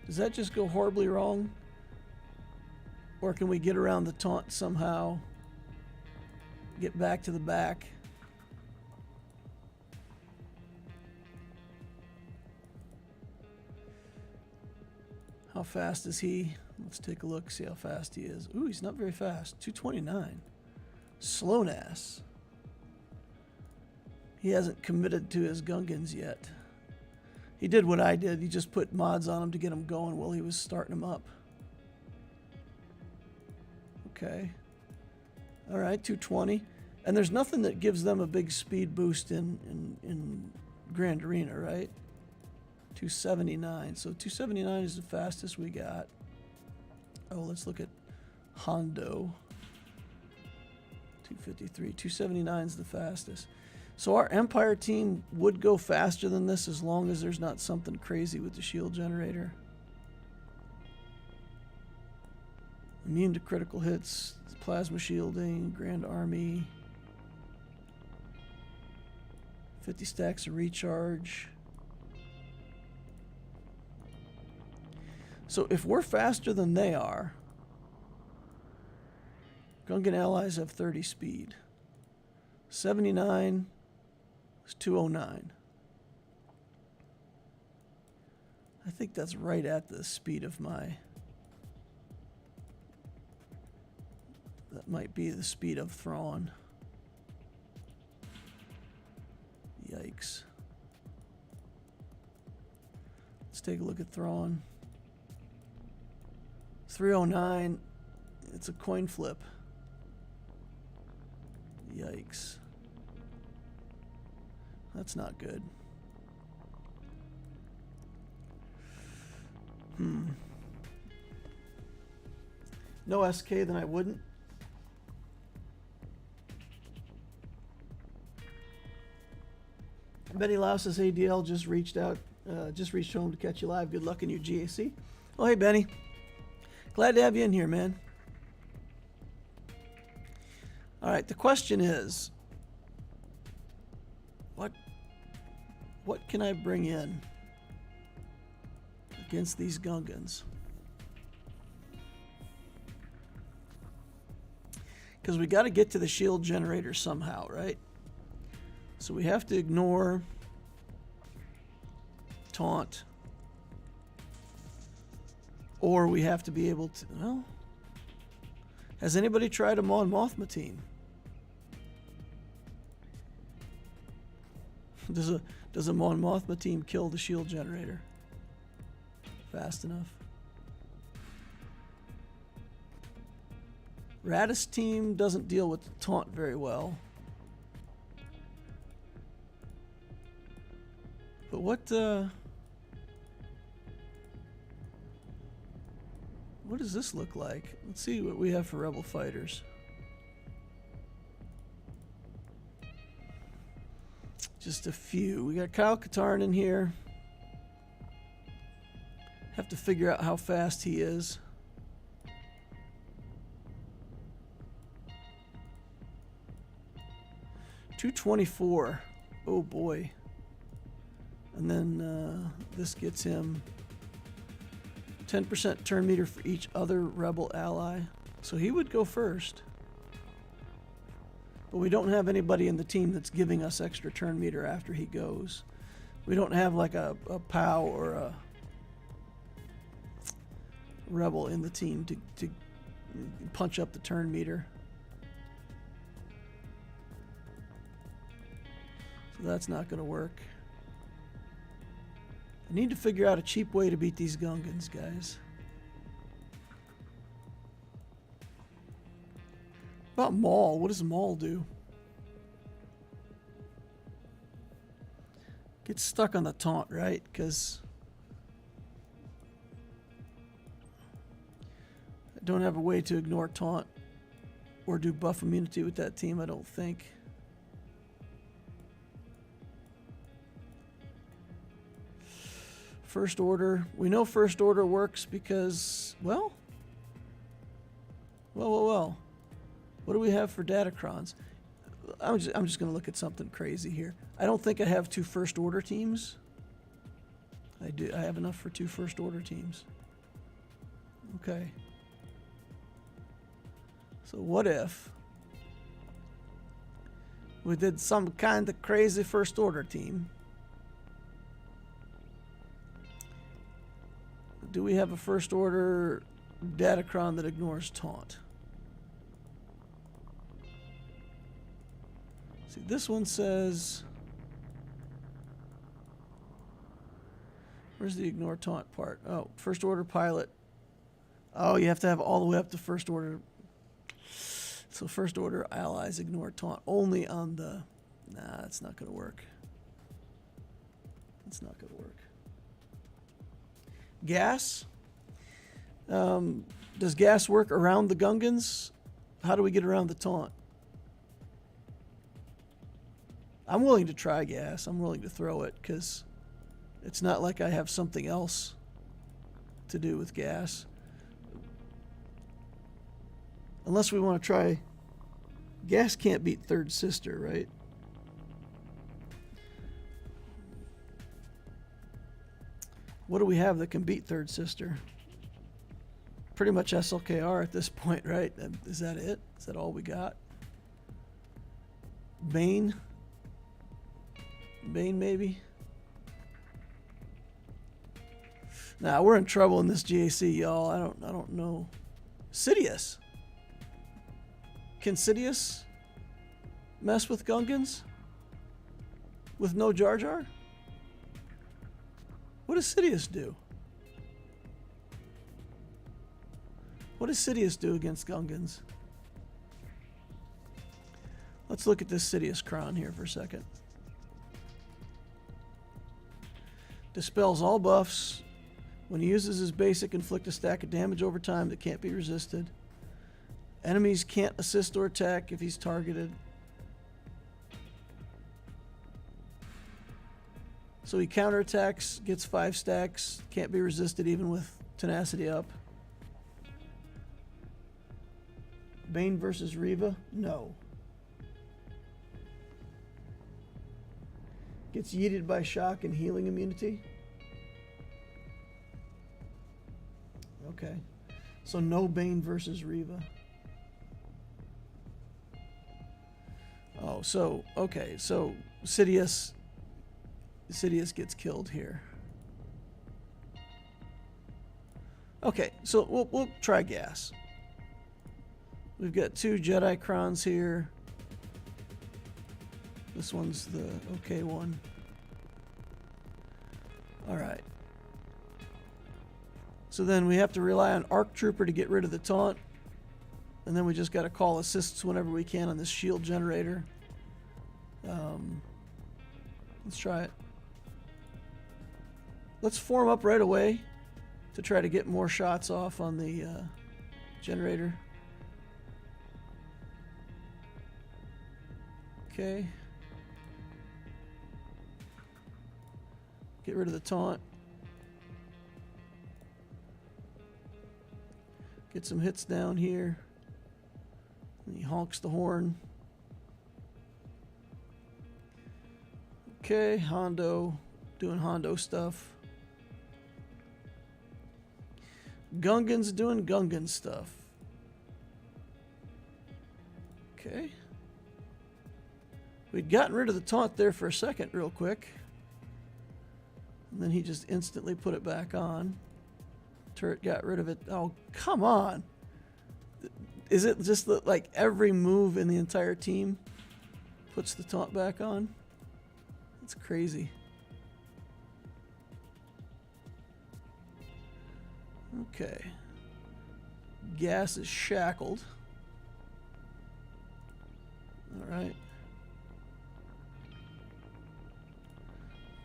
Does that just go horribly wrong? Or can we get around the taunt somehow? Get back to the back? How fast is he? Let's take a look, see how fast he is. Ooh, he's not very fast. 229. Slow-nass. He hasn't committed to his Gungans yet. He did what I did. He just put mods on him to get him going while he was starting him up. Okay. All right, 220. And there's nothing that gives them a big speed boost in Grand Arena, right? 279. So 279 is the fastest we got. Oh, let's look at Hondo. 253. 279 is the fastest. So our Empire team would go faster than this as long as there's not something crazy with the shield generator. Immune to critical hits, plasma shielding, Grand Army. 50 stacks of recharge. So if we're faster than they are, Gungan allies have 30 speed. 79 is 209. I think that's right at the speed of my... That might be the speed of Thrawn. Yikes. Let's take a look at Thrawn. 309. It's a coin flip. Yikes. That's not good. No SK, then I wouldn't. Betty Louse's ADL just reached out, just reached home to catch you live. Good luck in your GAC. Oh, hey, Benny. Glad to have you in here, man. All right, the question is, what can I bring in against these Gungans? Because we got to get to the shield generator somehow, right? So we have to ignore taunt, or we have to be able to, well, has anybody tried a Mon Mothma team? Does a Mon Mothma team kill the shield generator fast enough? Radis team doesn't deal with the taunt very well. But what does this look like? Let's see what we have for Rebel fighters. Just a few. We got Kyle Katarn in here. Have to figure out how fast he is. $224. Oh boy. And then this gets him 10% turn meter for each other rebel ally. So he would go first. But we don't have anybody in the team that's giving us extra turn meter after he goes. We don't have like a POW or a rebel in the team to punch up the turn meter. So that's not going to work. I need to figure out a cheap way to beat these Gungans, guys. What about Maul? What does Maul do? Gets stuck on the taunt, right? Because I don't have a way to ignore taunt or do buff immunity with that team, I don't think. First Order. We know First Order works because, well. What do we have for Datacrons? I'm just going to look at something crazy here. I don't think I have 2 First Order teams. I do. I have enough for 2 First Order teams. Okay. So what if we did some kind of crazy First Order team? Do we have a First Order Datacron that ignores taunt? See, this one says... Where's the ignore taunt part? Oh, First Order pilot. Oh, you have to have all the way up to First Order. So First Order allies ignore taunt only on the... Nah, that's not going to work. That's not going to work. Gas? Does gas work around the Gungans? How do we get around the taunt? I'm willing to try gas. I'm willing to throw it because it's not like I have something else to do with gas. Unless we want to try... Gas can't beat Third Sister, right? What do we have that can beat Third Sister? Pretty much SLKR at this point, right? Is that it? Is that all we got? Bane? Bane, maybe? Nah, we're in trouble in this GAC, y'all. I don't know. Sidious. Can Sidious mess with Gungans? With no Jar Jar? What does Sidious do? What does Sidious do against Gungans? Let's look at this Sidious Cron here for a second. Dispels all buffs. When he uses his basic, inflict a stack of damage over time that can't be resisted. Enemies can't assist or attack if he's targeted. So he counterattacks, gets 5 stacks, can't be resisted even with tenacity up. Bane versus Reva? No. Gets yeeted by shock and healing immunity? Okay. So no Bane versus Reva. Oh, so, okay. So Sidious gets killed here. Okay, so we'll try gas. We've got 2 Jedi Crons here. This one's the okay one. Alright. So then we have to rely on Arc Trooper to get rid of the taunt. And then we just got to call assists whenever we can on this shield generator. Let's try it. Let's form up right away to try to get more shots off on the generator. Okay. Get rid of the taunt. Get some hits down here. And he honks the horn. Okay, Hondo. Doing Hondo stuff. Gungan's doing Gungan stuff. Okay. We'd gotten rid of the taunt there for a second real quick. And then he just instantly put it back on. Turret got rid of it. Oh, come on. Is it just that, like, every move in the entire team puts the taunt back on? It's crazy. Okay. Gas is shackled. Alright.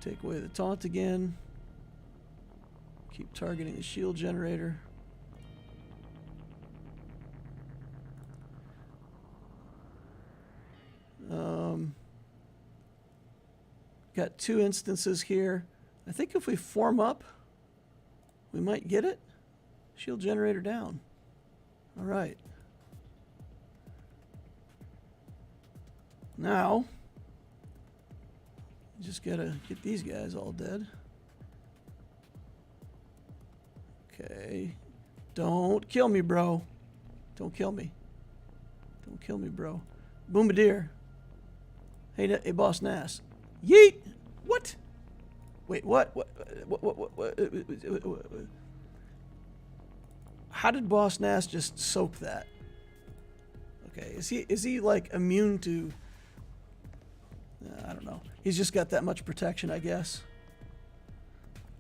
Take away the taunt again. Keep targeting the shield generator. Got 2 instances here. I think if we form up, we might get it. Shield generator down. All right. Now, just gotta get these guys all dead. Okay. Don't kill me, bro. Don't kill me. Don't kill me, bro. Bombardier. Hey, Boss Nass. Yeet! What? Wait, what? What? How did Boss Nass just soak that? Okay, is he like immune to? I don't know. He's just got that much protection, I guess.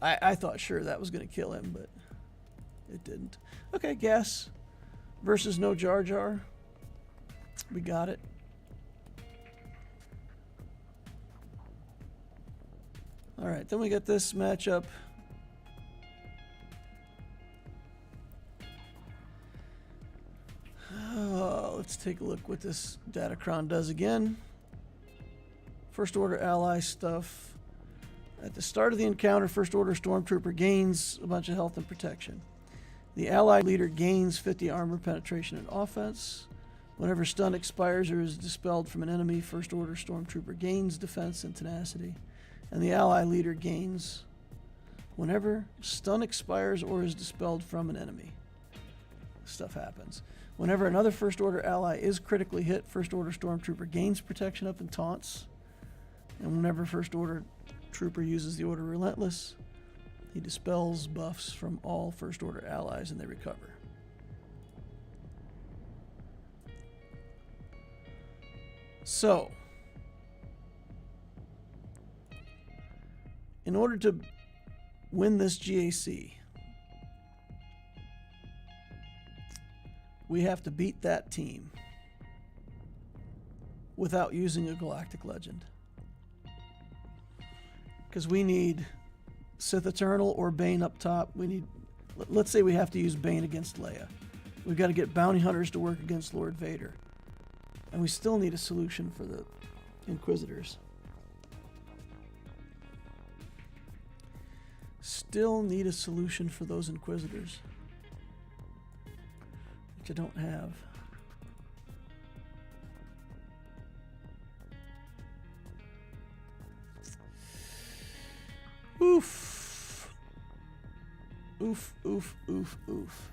I thought sure that was gonna kill him, but it didn't. Okay, gas versus no Jar Jar. We got it. All right, then we got this matchup. Let's take a look what this Datacron does again. First Order ally stuff. At the start of the encounter, First Order Stormtrooper gains a bunch of health and protection. The ally leader gains 50 armor, penetration, and offense. Whenever stun expires or is dispelled from an enemy, First Order Stormtrooper gains defense and tenacity. And the ally leader gains Whenever stun expires or is dispelled from an enemy, stuff happens. Whenever another First Order ally is critically hit, First Order Stormtrooper gains protection up and taunts. And whenever First Order Trooper uses the Order Relentless, he dispels buffs from all First Order allies and they recover. So, in order to win this GAC, we have to beat that team without using a Galactic Legend. Because we need Sith Eternal or Bane up top. We need, let's say we have to use Bane against Leia. We've got to get Bounty Hunters to work against Lord Vader. And we still need a solution for the Inquisitors. Still need a solution for those Inquisitors, which I don't have. Oof. Oof, oof, oof, oof.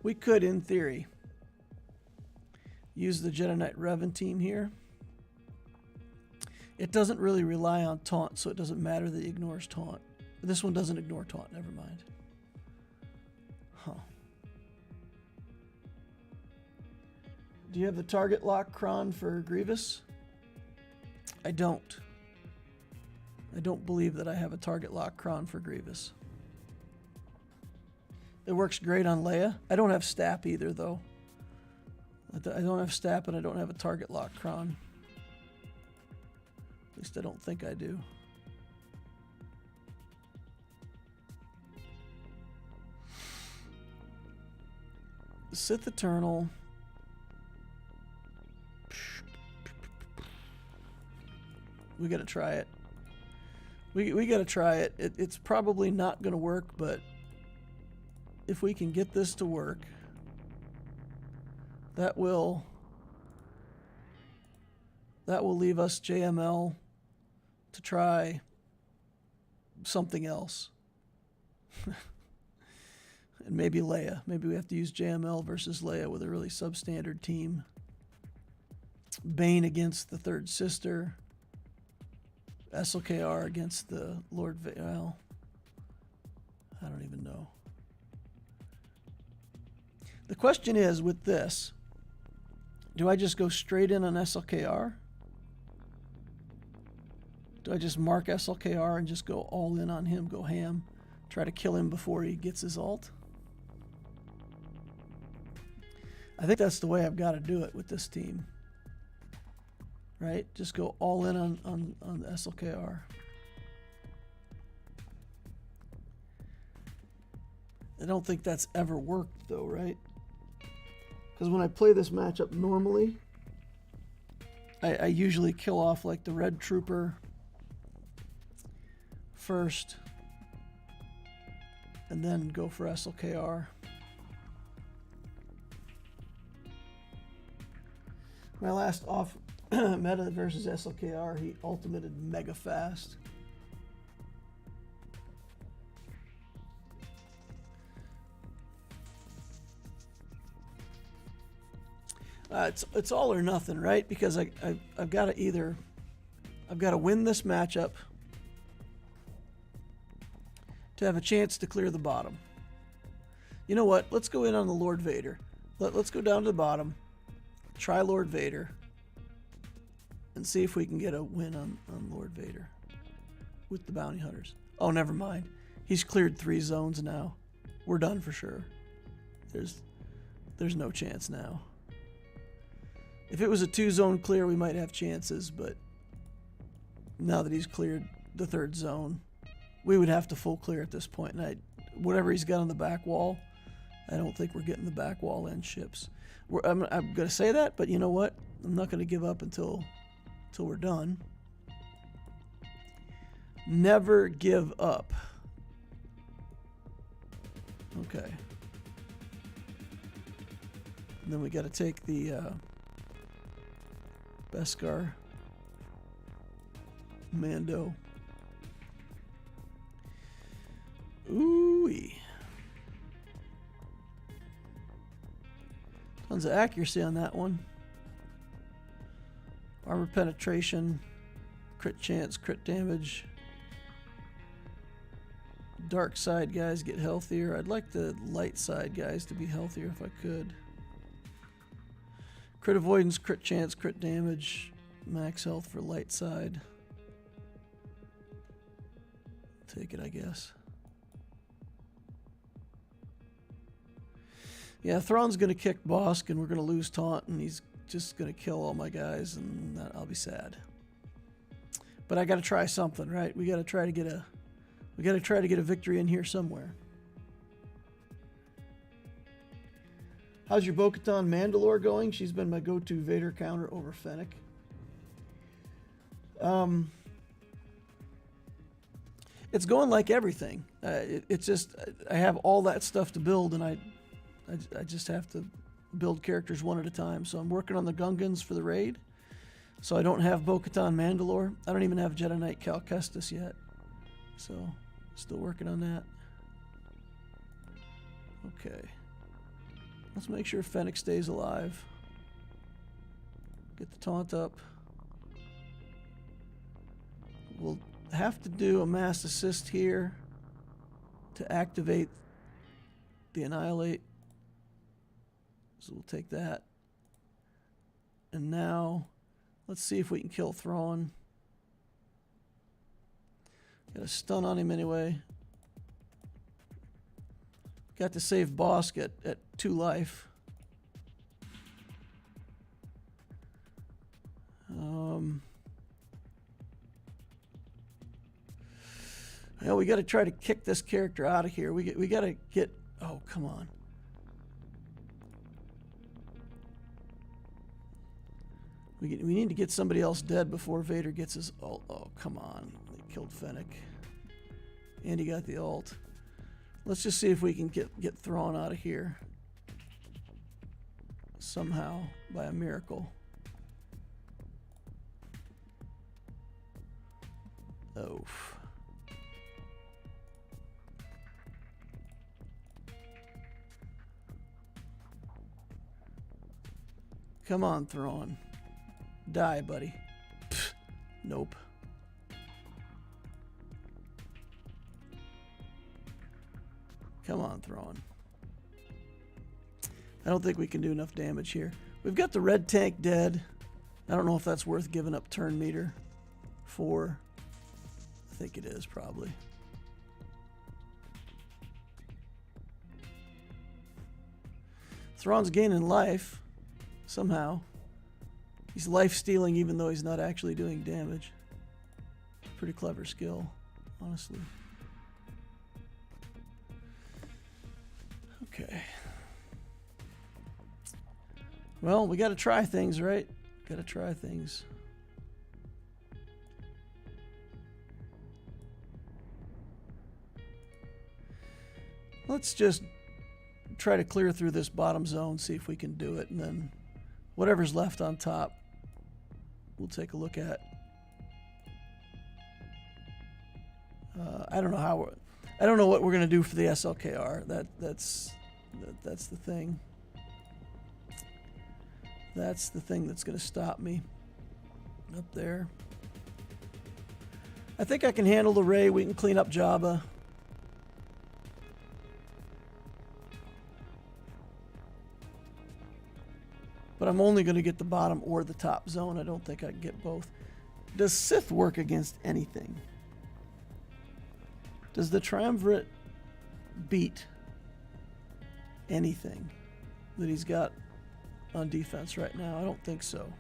We could, in theory, use the Jedi Knight Revan team here. It doesn't really rely on taunt, so it doesn't matter that it ignores taunt. This one doesn't ignore taunt, never mind. Huh. Do you have the target lock cron for Grievous? I don't. I don't believe that I have a target lock cron for Grievous. It works great on Leia. I don't have Stap either, though. I don't have Stap and I don't have a target lock cron. At least I don't think I do. Sith Eternal. We gotta try it. We gotta try it. It's probably not gonna work, but if we can get this to work, that will leave us JML to try something else. And maybe Leia. Maybe we have to use JML versus Leia with a really substandard team. Bane against the Third Sister. SLKR against the Lord Vader. I don't even know. The question is, with this, do I just go straight in on SLKR? Do I just mark SLKR and just go all in on him, go ham, try to kill him before he gets his ult? I think that's the way I've got to do it with this team. Right? Just go all in on SLKR. I don't think that's ever worked, though, right? Because when I play this matchup normally, I usually kill off like the Red Trooper first and then go for SLKR. My last off meta versus SLKR, he ultimated mega fast. It's all or nothing, right? Because I've got to win this matchup to have a chance to clear the bottom. You know what? Let's go in on the Lord Vader. Let's go down to the bottom, try Lord Vader, and see if we can get a win on Lord Vader with the bounty hunters. Oh, never mind. He's cleared 3 zones now. We're done for sure. There's no chance now. If it was a 2-zone clear, we might have chances, but now that he's cleared the 3rd zone, we would have to full clear at this point. And whatever he's got on the back wall, I don't think we're getting the back wall end ships. I'm going to say that, but you know what? I'm not going to give up until we're done. Never give up. Okay. And then we got to take the Beskar Mando. Ooh-wee. Tons of accuracy on that one. Armor penetration, crit chance, crit damage. Dark side guys get healthier. I'd like the light side guys to be healthier if I could. Crit avoidance, crit chance, crit damage. Max health for light side. Take it, I guess. Yeah, Thrawn's going to kick Bosk, and we're going to lose Taunt, and he's just going to kill all my guys, and I'll be sad. But I got to try something, right? We got to try to get a victory in here somewhere. How's your Bo-Katan Mandalore going? She's been my go-to Vader counter over Fennec. It's going like everything. It's just I have all that stuff to build, and I just have to build characters one at a time. So I'm working on the Gungans for the raid. So I don't have Bo-Katan Mandalore. I don't even have Jedi Knight Cal Kestis yet. So still working on that. Okay. Let's make sure Fennec stays alive. Get the taunt up. We'll have to do a mass assist here to activate the Annihilate. So we'll take that. And now, let's see if we can kill Thrawn. Got a stun on him anyway. Got to save Bosk at 2 life. Well, we got to try to kick this character out of here. We got to get. Oh, come on. We need to get somebody else dead before Vader gets his ult. Oh, come on. They killed Fennec. And he got the ult. Let's just see if we can get Thrawn out of here. Somehow, by a miracle. Oh. Come on, Thrawn. Die, buddy. Pfft. Nope. Come on, Thrawn. I don't think we can do enough damage here. We've got the red tank dead. I don't know if that's worth giving up turn meter for. I think it is, probably. Thrawn's gaining life somehow. He's life-stealing even though he's not actually doing damage. Pretty clever skill, honestly. Okay. Well, we got to try things, right? Got to try things. Let's just try to clear through this bottom zone, see if we can do it, and then whatever's left on top, we'll take a look at. I don't know how. I don't know what we're gonna do for the SLKR. That's the thing. That's the thing that's gonna stop me up there. I think I can handle the Rey. We can clean up Jabba. But I'm only going to get the bottom or the top zone. I don't think I can get both. Does Sith work against anything? Does the Triumvirate beat anything that he's got on defense right now? I don't think so.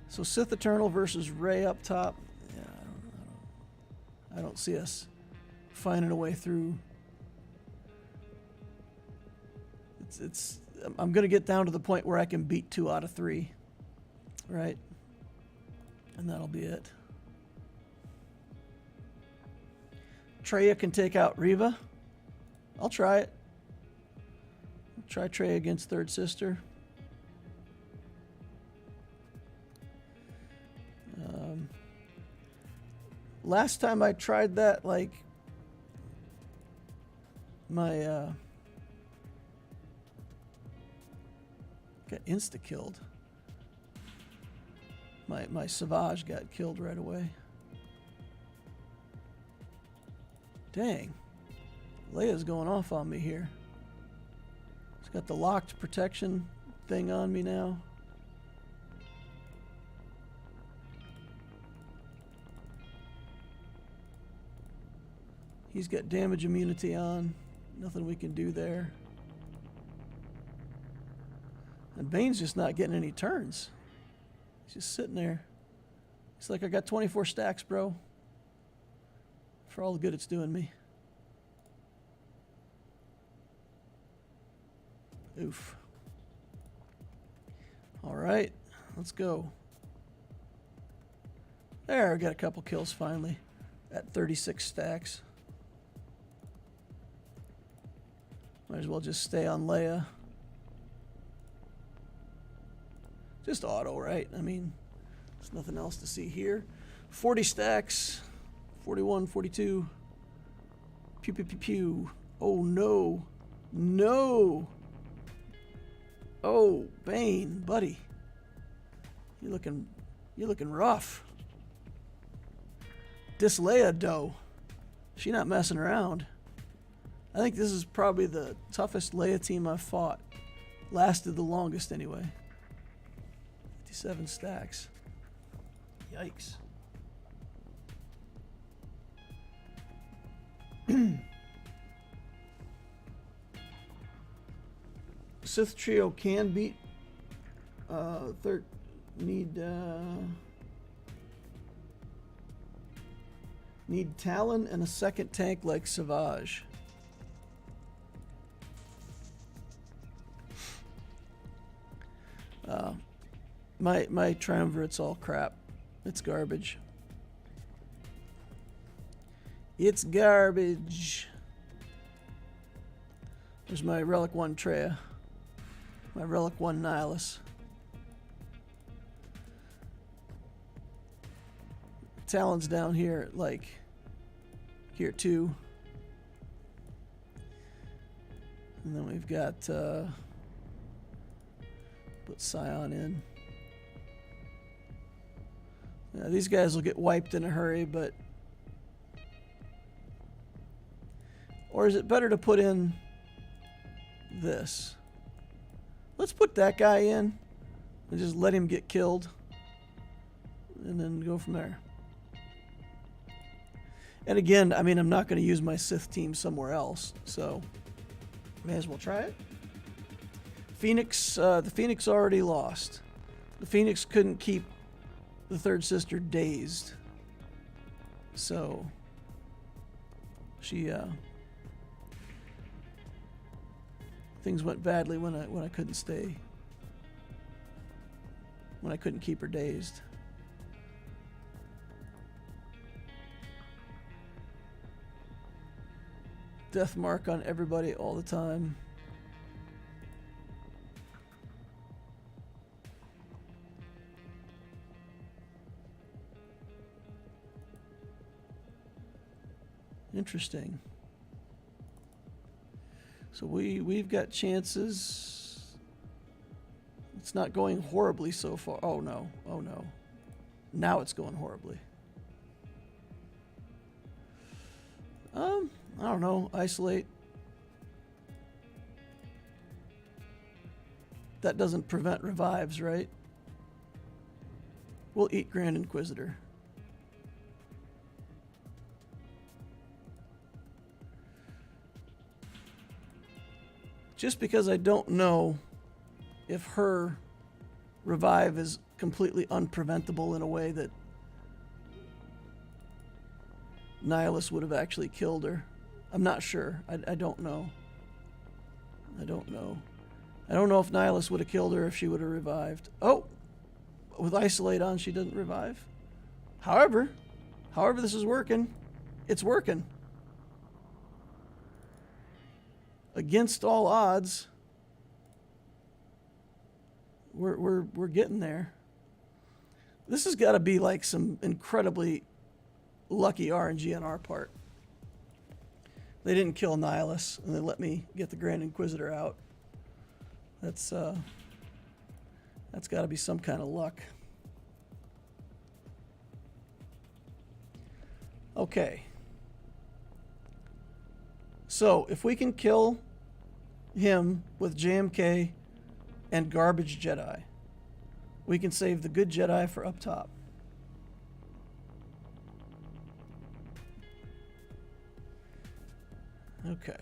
So Sith Eternal versus Rey up top. Yeah, I don't see us finding a way through. I'm going to get down to the point where I can beat 2 out of 3, right? And that'll be it. Traya can take out Reva. I'll try it. Try Traya against Third Sister. Last time I tried that, like, my got insta-killed. My Savage got killed right away. Dang. Leia's going off on me here. It's got the locked protection thing on me now. He's got damage immunity on. Nothing we can do there. And Bane's just not getting any turns. He's just sitting there. He's like, I got 24 stacks, bro. For all the good it's doing me. Oof. All right, let's go. There, I got a couple kills finally at 36 stacks. Might as well just stay on Leia. Just auto, right? I mean, there's nothing else to see here. 40 stacks. 41, 42. Pew, pew, pew, pew. Oh, no. No. Oh, Bane, buddy. You're looking rough. This Leia, though. She not messing around. I think this is probably the toughest Leia team I've fought. Lasted the longest anyway. 57 stacks. Yikes. Sith trio can beat need Talon and a second tank like Savage. My triumvirate's all crap. It's garbage. It's garbage. There's my Relic 1 Traya. My Relic 1 Nihilus. Talon's down here, like, here too. And then we've got, put Scion in. Yeah, these guys will get wiped in a hurry, but... Or is it better to put in this? Let's put that guy in and just let him get killed. And then go from there. And again, I mean, I'm not going to use my Sith team somewhere else, so may as well try it. Phoenix, the Phoenix already lost. The Phoenix couldn't keep the Third Sister dazed. So she things went badly when I couldn't stay. When I couldn't keep her dazed. Death mark on everybody all the time. Interesting. So we've got chances. It's not going horribly so far. Oh no. Oh no. Now it's going horribly. I don't know. Isolate. That doesn't prevent revives, right? We'll eat Grand Inquisitor. Just because I don't know if her revive is completely unpreventable in a way that Nihilus would have actually killed her. I'm not sure. I don't know. I don't know. I don't know if Nihilus would have killed her if she would have revived. Oh! With Isolate on, she doesn't revive. However, this is working. It's working. Against all odds, we're getting there. This has got to be like some incredibly lucky RNG on our part. They didn't kill Nihilus, and they let me get the Grand Inquisitor out. That's got to be some kind of luck. Okay. So, if we can kill him with JMK and garbage Jedi, we can save the good Jedi for up top. Okay.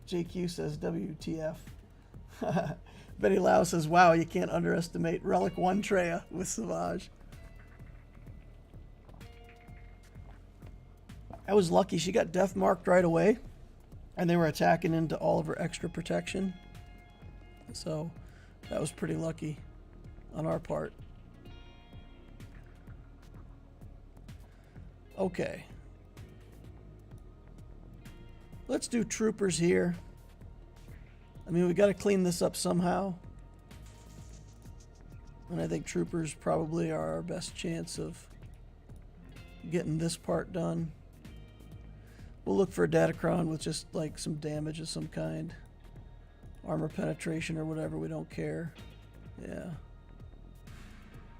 JQ says WTF. Betty Lau says, wow, you can't underestimate Relic 1 Traya with Savage. I was lucky. She got death marked right away, and they were attacking into all of her extra protection. So that was pretty lucky on our part. Okay. Let's do troopers here. I mean, we got to clean this up somehow. And I think troopers probably are our best chance of getting this part done. We'll look for a Datacron with just like some damage of some kind. Armor penetration or whatever, we don't care. Yeah.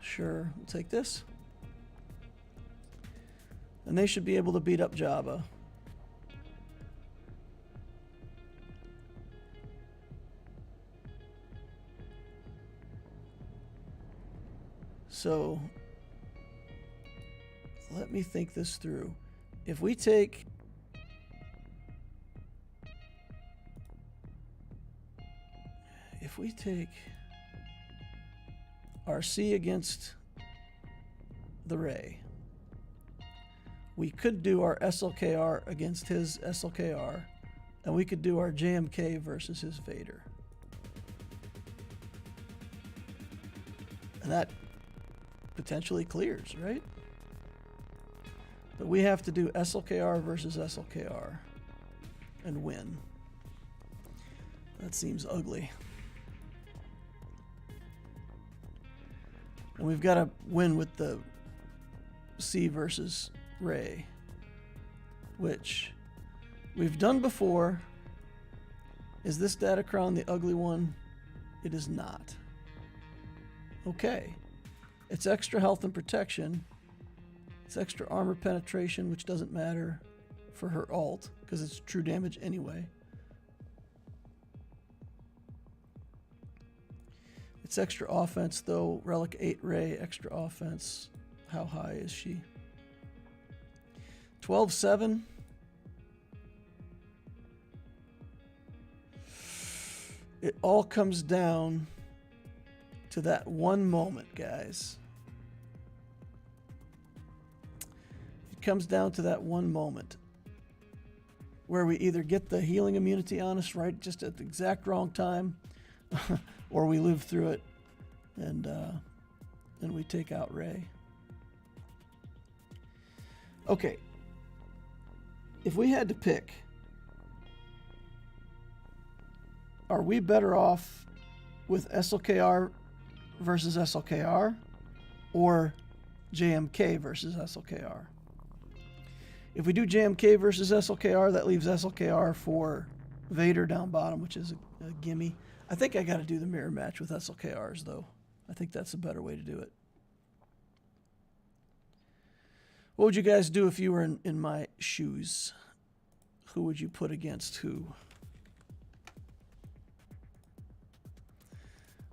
Sure, we'll take this. And they should be able to beat up Jabba. So, let me think this through. If we take RC against the Ray, we could do our SLKR against his SLKR, and we could do our JMK versus his Vader. And that potentially clears, right? But we have to do SLKR versus SLKR and win. That seems ugly. And we've got to win with the C versus Ray, which we've done before. Is this Datacron the ugly one? It is not. Okay. It's extra health and protection. It's extra armor penetration, which doesn't matter for her ult, because it's true damage anyway. It's extra offense, though. Relic 8 Ray, extra offense. How high is she? 12-7. It all comes down to that one moment, guys. It comes down to that one moment where we either get the healing immunity on us right just at the exact wrong time, or we live through it and we take out Ray. Okay. If we had to pick, are we better off with SLKR versus SLKR or JMK versus SLKR? If we do JMK versus SLKR, that leaves SLKR for Vader down bottom, which is a gimme. I think I got to do the mirror match with SLKRs, though. I think that's a better way to do it. What would you guys do if you were in my shoes? Who would you put against who?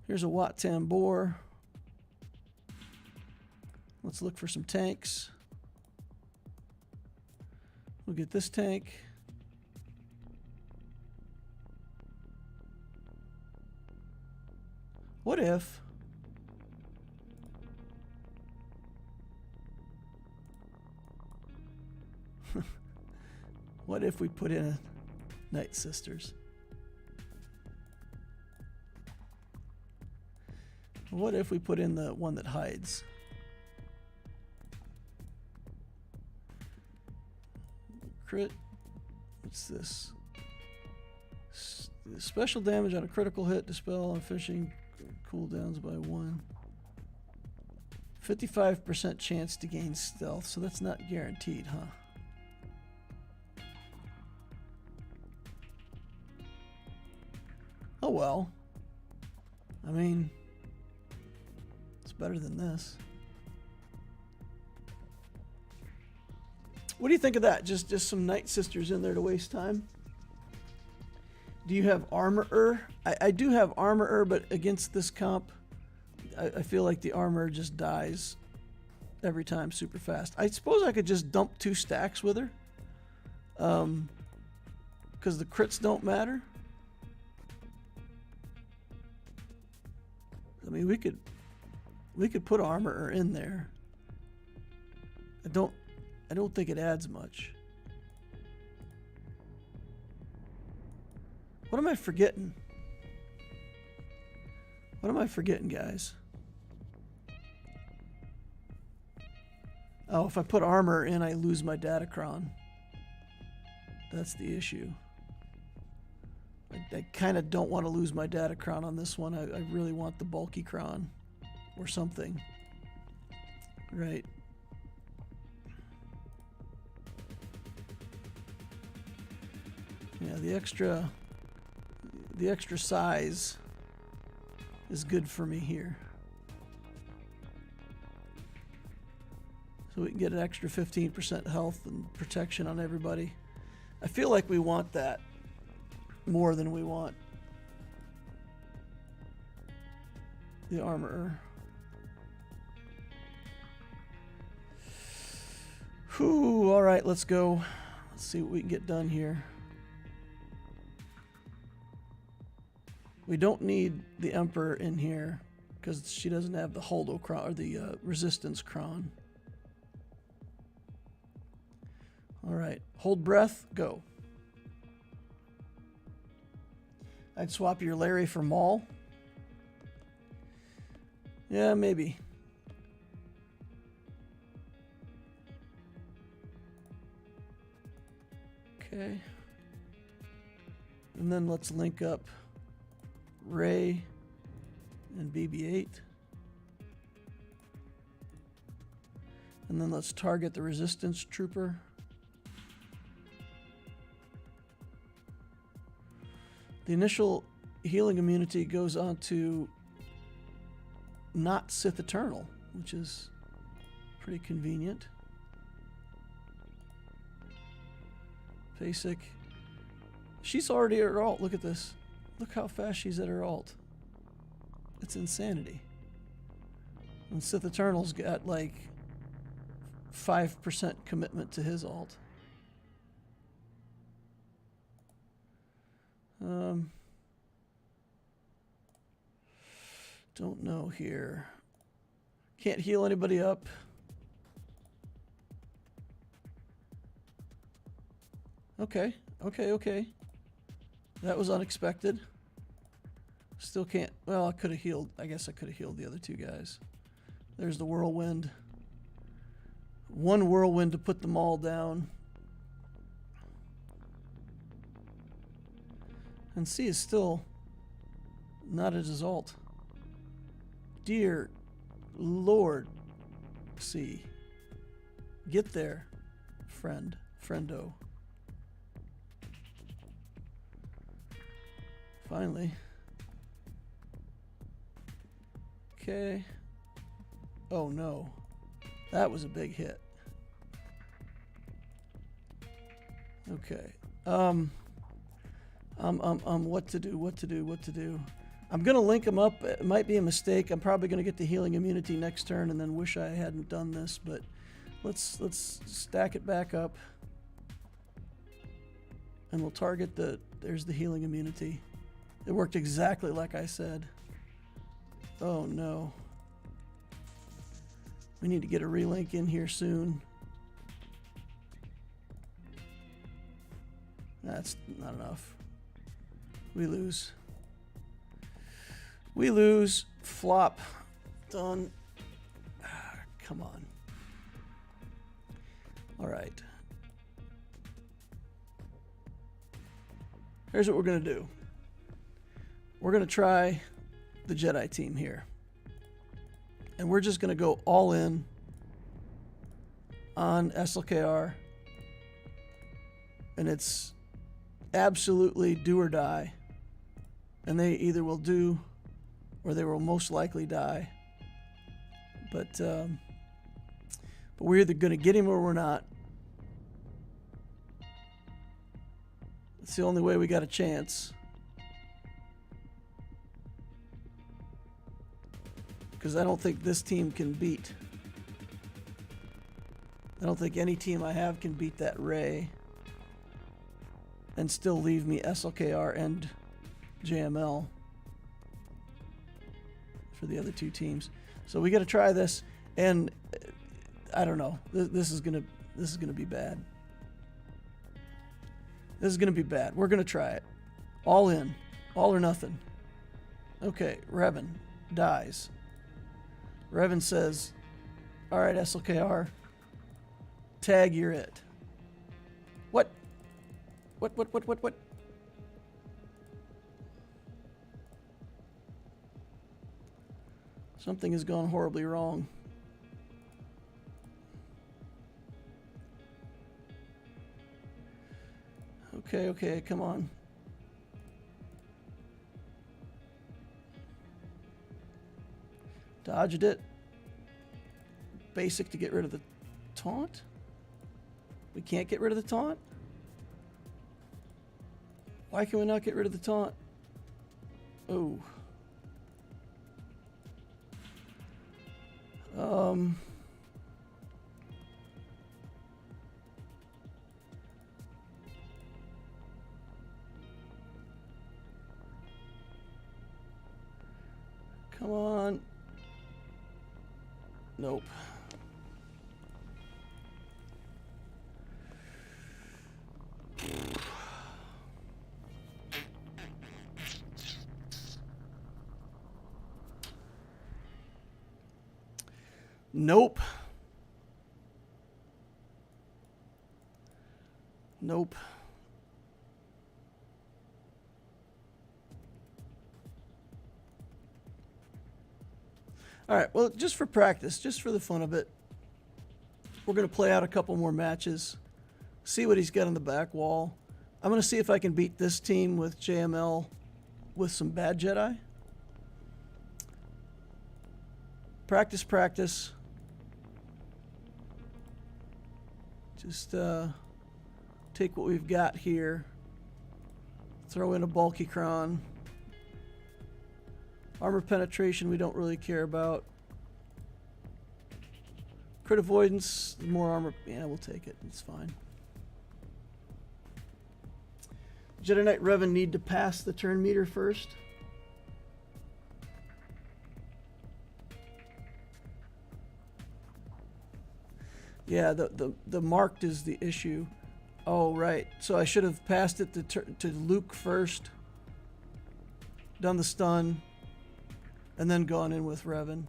Here's a Wat Tambor. Let's look for some tanks. We'll get this tank. What if what if we put in a Nightsisters? What if we put in the one that hides? Crit. What's this? Special damage on a critical hit, dispel on fishing cooldowns by 1. 55% chance to gain stealth, so that's not guaranteed, huh? Oh well. I mean, it's better than this. What do you think of that? Just some Nightsisters in there to waste time? Do you have armorer? I do have armorer, but against this comp, I feel like the armor just dies every time super fast. I suppose I could just dump 2 stacks with her. Because the crits don't matter. I mean, we could put armorer in there. I don't think it adds much. What am I forgetting? What am I forgetting, guys? Oh, if I put armor in, I lose my datacron. That's the issue. I kind of don't want to lose my datacron on this one. I really want the bulky cron or something. Right. Yeah, the extra size is good for me here. So we can get an extra 15% health and protection on everybody. I feel like we want that more than we want the armorer. Whew, all right, let's go. Let's see what we can get done here. We don't need the Emperor in here because she doesn't have the Holdocron or the resistance cron. All right, hold breath, go. I'd swap your Larry for Maul. Yeah, maybe. Okay. And then let's link up Ray and BB-8. And then let's target the resistance trooper. The initial healing immunity goes on to not Sith Eternal, which is pretty convenient. Basic. She's already at her alt. Look at this. Look how fast she's at her alt. It's insanity. And Sith Eternal's got like 5% commitment to his alt. Don't know here. Can't heal anybody up. Okay. That was unexpected. Still can't. Well, I could have healed. I guess I could have healed the other 2 guys. There's the whirlwind. 1 whirlwind to put them all down. And C is still not at his alt. Dear Lord, C. Get there, friendo. Finally. Okay. Oh no. That was a big hit. Okay. What to do. I'm going to link them up. It might be a mistake. I'm probably going to get the healing immunity next turn and then wish I hadn't done this, but let's stack it back up. And we'll target there's the healing immunity. It worked exactly like I said. Oh no. We need to get a relink in here soon. That's not enough. We lose. Flop. Done. Come on. All right. Here's what we're going to do. we're going to try the Jedi team here. And we're just going to go all in on SLKR. And it's absolutely do or die. And they either will do or they will most likely die. But we're either going to get him or we're not. It's the only way we got a chance. Because I don't think this team can beat. I don't think any team I have can beat that Ray and still leave me SLKR and JML for the other two teams. So we got to try this, and I don't know. This is gonna be bad. This is gonna be bad. We're gonna try it. All in, all or nothing. Okay, Revan dies. Revan says, "All right, SLKR, tag, you're it." What? What? Something has gone horribly wrong. Okay, come on. Dodged it. Basic to get rid of the taunt. We can't get rid of the taunt? Why can we not get rid of the taunt? Oh. Come on. Nope. Nope. Nope. All right, well, just for practice, just for the fun of it, we're going to play out a couple more matches, see what he's got on the back wall. I'm going to see if I can beat this team with JML with some bad Jedi. Practice. Just take what we've got here, throw in a bulky cron. Armor penetration we don't really care about. Crit avoidance, more armor, yeah, we'll take it, it's fine. Jedi Knight Revan need to pass the turn meter first. Yeah, the marked is the issue. Oh, right. So I should have passed it to Luke first, done the stun, and then gone in with Revan.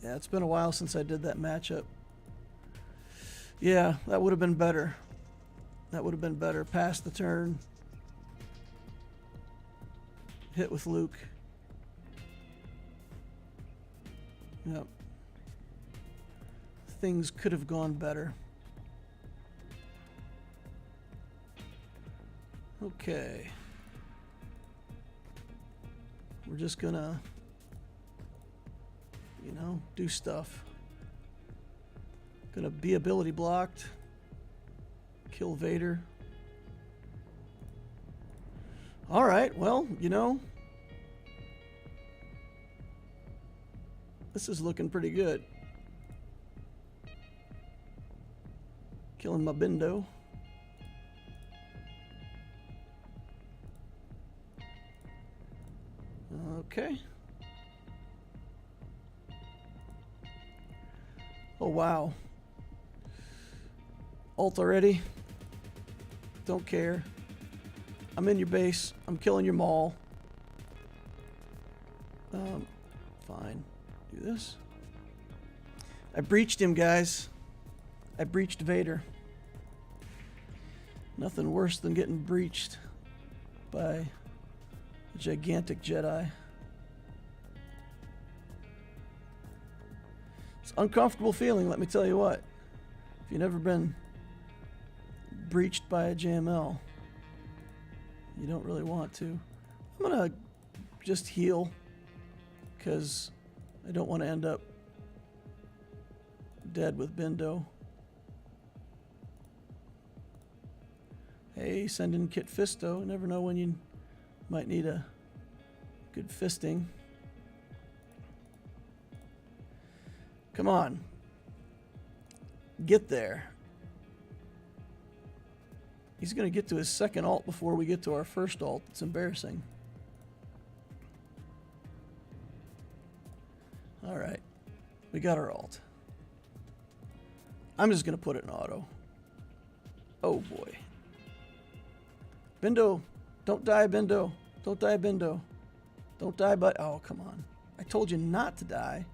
Yeah, it's been a while since I did that matchup. Yeah, that would have been better. That would have been better. Pass the turn. Hit with Luke. Yep. Things could have gone better. Okay. We're just gonna, you know, do stuff. Gonna be ability blocked. Kill Vader. All right, well, you know, this is looking pretty good. Killing my Bindo. Okay. Oh, wow. Ult already. Don't care. I'm in your base. I'm killing your maul. Fine. Do this. I breached him, guys. I breached Vader. Nothing worse than getting breached by a gigantic Jedi. It's an uncomfortable feeling, let me tell you what. If you've never been breached by a JML, you don't really want to. I'm gonna just heal because I don't want to end up dead with Bindo. Hey, send in Kit Fisto. You never know when you might need a good fisting. Come on. Get there. He's going to get to his second ult before we get to our first ult. It's embarrassing. All right. We got our ult. I'm just going to put it in auto. Oh, boy. Bindo. Don't die, Bindo. Don't die, Bindo. Don't die, but... Oh, come on. I told you not to die.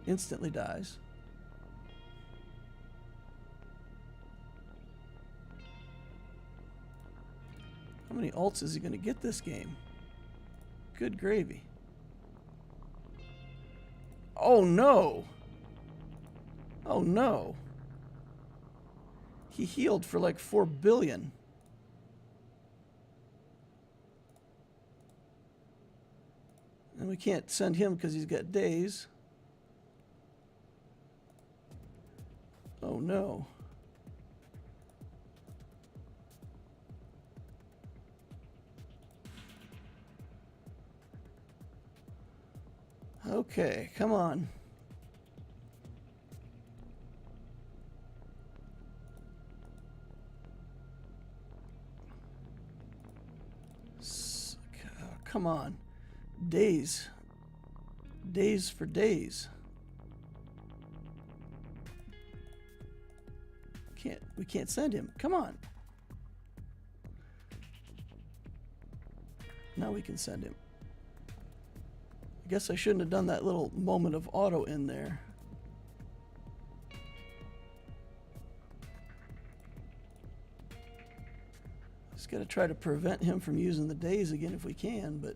Instantly dies. How many ults is he going to get this game? Good gravy. Oh, no. Oh, no. He healed for like 4 billion. And we can't send him because he's got days. Oh, no. Okay, come on. Come on. Days. Days for days. We can't send him. Come on. Now we can send him. I guess I shouldn't have done that little moment of auto in there. Just got to try to prevent him from using the days again if we can, but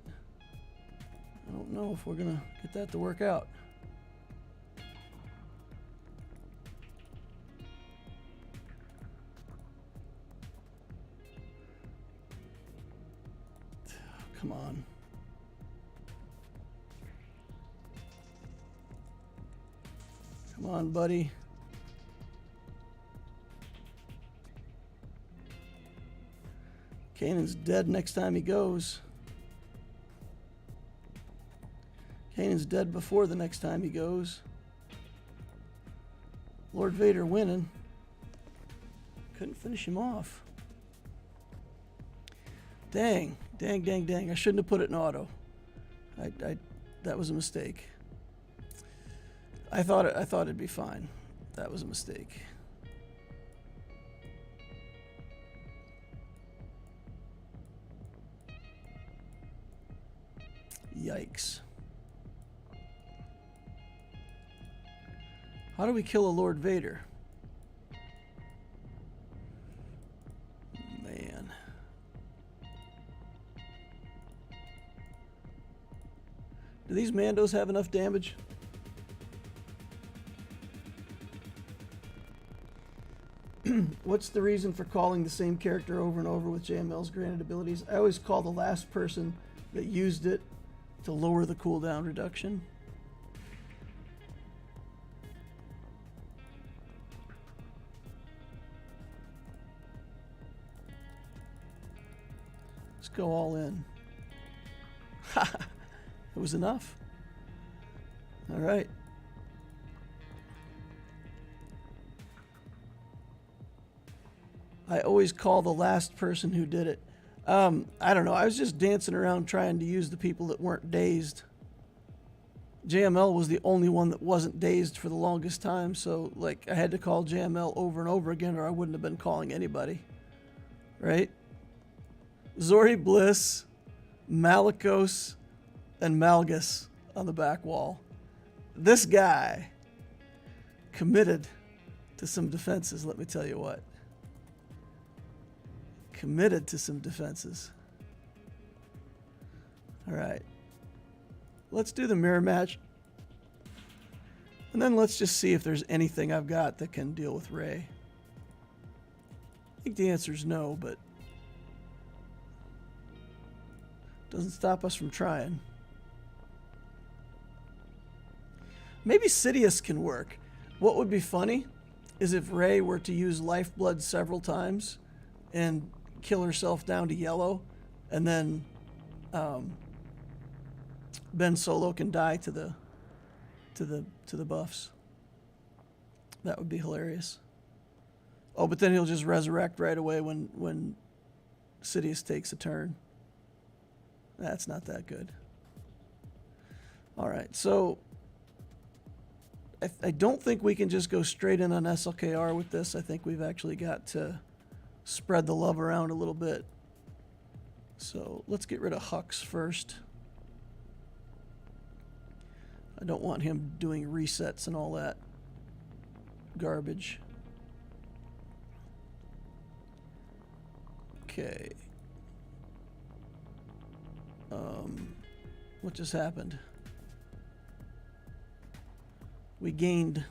I don't know if we're going to get that to work out. Come on. Come on, buddy. Kanan's dead next time he goes. Kanan's dead before the next time he goes. Lord Vader winning. Couldn't finish him off. Dang, dang, dang, dang. I shouldn't have put it in auto. That was a mistake. I thought it'd be fine. That was a mistake. Yikes. How do we kill a Lord Vader? Man. Do these Mandos have enough damage? What's the reason for calling the same character over and over with JML's granted abilities? I always call the last person that used it to lower the cooldown reduction. Let's go all in. Ha! It was enough. All right. I always call the last person who did it. I don't know. I was just dancing around trying to use the people that weren't dazed. JML was the only one that wasn't dazed for the longest time, so like I had to call JML over and over again or I wouldn't have been calling anybody. Right? Zori Bliss, Malicos, and Malgus on the back wall. This guy committed to some defenses, let me tell you what. Committed to some defenses. All right. Let's do the mirror match. And then let's just see if there's anything I've got that can deal with Rey. I think the answer is no, but doesn't stop us from trying. Maybe Sidious can work. What would be funny is if Rey were to use Lifeblood several times and kill herself down to yellow, and then Ben Solo can die to the buffs. That would be hilarious. Oh, but then he'll just resurrect right away when Sidious takes a turn. That's not that good. All right, so I don't think we can just go straight in on SLKR with this. I think we've actually got to spread the love around a little bit. So let's get rid of Hux first. I don't want him doing resets and all that garbage. Okay. What just happened? We gained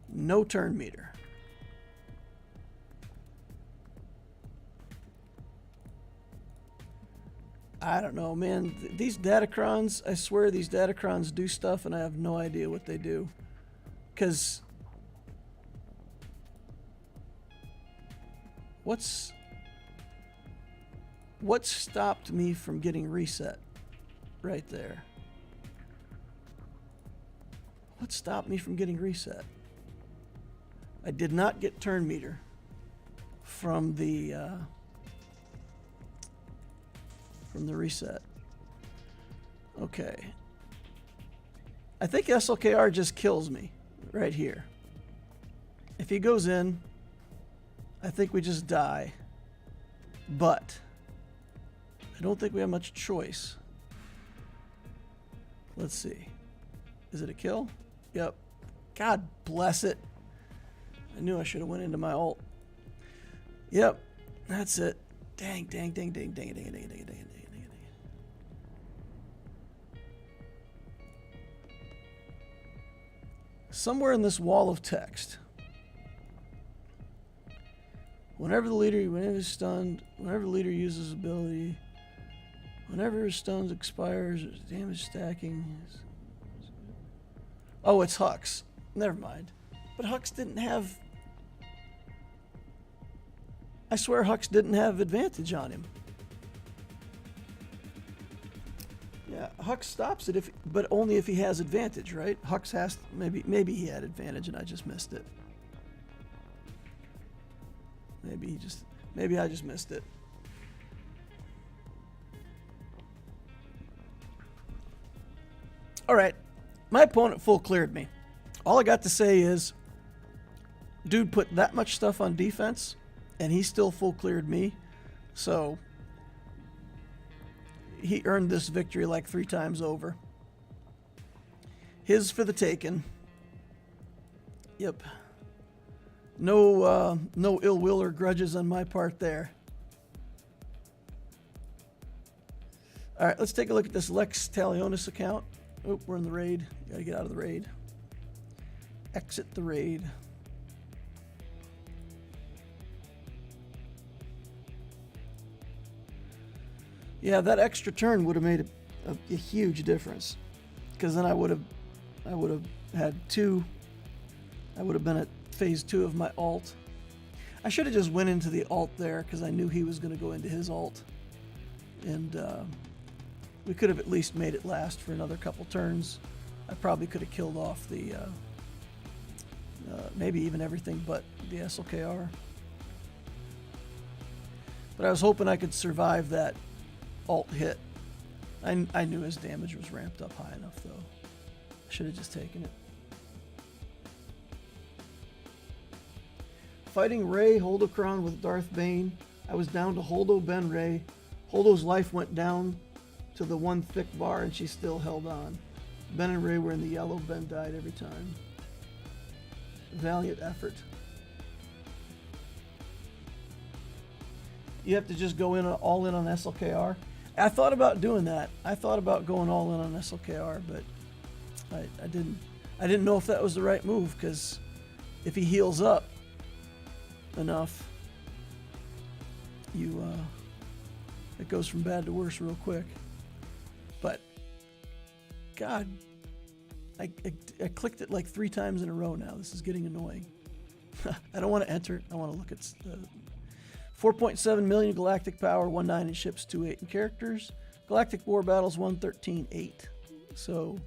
no turn meter. I don't know, man. These Datacrons, I swear these Datacrons do stuff and I have no idea what they do. Because what stopped me from getting reset right there? What stopped me from getting reset? I did not get turn meter from the reset. Okay. I think SLKR just kills me right here. If he goes in, I think we just die. But I don't think we have much choice. Let's see. Is it a kill? Yep. God bless it. I knew I should have went into my ult. Yep. That's it. Dang, dang, dang, dang, dang, dang, dang, dang, dang, dang, dang. Somewhere in this wall of text, whenever the leader uses ability, whenever his stuns expires, damage stacking. Oh, it's Hux. Never mind. But Hux didn't have... I swear Hux didn't have advantage on him. Yeah, Hux stops it, but only if he has advantage, right? Hux has... Maybe he had advantage and I just missed it. Maybe I just missed it. All right. My opponent full cleared me. All I got to say is, dude put that much stuff on defense, and he still full cleared me. So he earned this victory like 3 times over. His for the taking. Yep. No ill will or grudges on my part there. All right, let's take a look at this Lex Talionis account. Oh, we're in the raid. Gotta get out of the raid. Exit the raid. Yeah, that extra turn would have made a huge difference, because then I would have had 2. I would have been at phase 2 of my ult. I should have just went into the ult there, because I knew he was going to go into his ult, and we could have at least made it last for another couple turns. I probably could have killed off the maybe even everything but the SLKR. But I was hoping I could survive that ult hit. I knew his damage was ramped up high enough, though. I should have just taken it. Fighting Rey Holdocron with Darth Bane. I was down to Holdo Ben Rey. Holdo's life went down to the 1 thick bar and she still held on. Ben and Rey were in the yellow. Ben died every time. Valiant effort. You have to just go in all in on SLKR. I thought about doing that. I thought about going all in on SLKR, but I didn't. I didn't know if that was the right move, because if he heals up enough, it goes from bad to worse real quick. But God, I clicked it like 3 times in a row now. This is getting annoying. I don't want to enter it. I want to look at 4.7 million galactic power, 1.9 in ships, 2.8 in characters. Galactic war battles, 113.8. So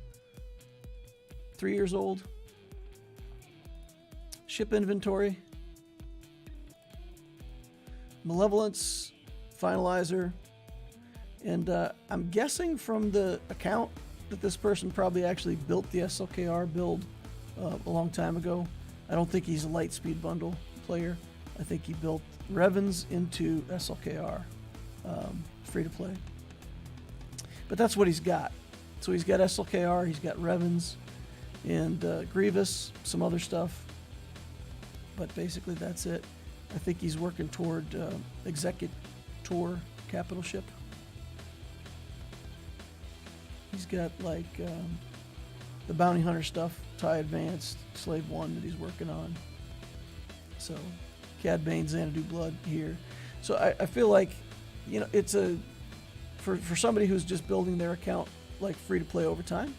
3 years old. Ship inventory. Malevolence, finalizer. And I'm guessing from the account that this person probably actually built the SLKR build a long time ago. I don't think he's a Lightspeed bundle player. I think he built Revens into SLKR, free to play. But that's what he's got. So he's got SLKR, he's got Revens, and Grievous, some other stuff. But basically that's it. I think he's working toward Executor capital ship. He's got like the Bounty Hunter stuff, TIE Advanced, Slave 1 that he's working on. So Cad Bane, Xanadu Blood here. So I feel like, you know, it's for somebody who's just building their account like free to play over time,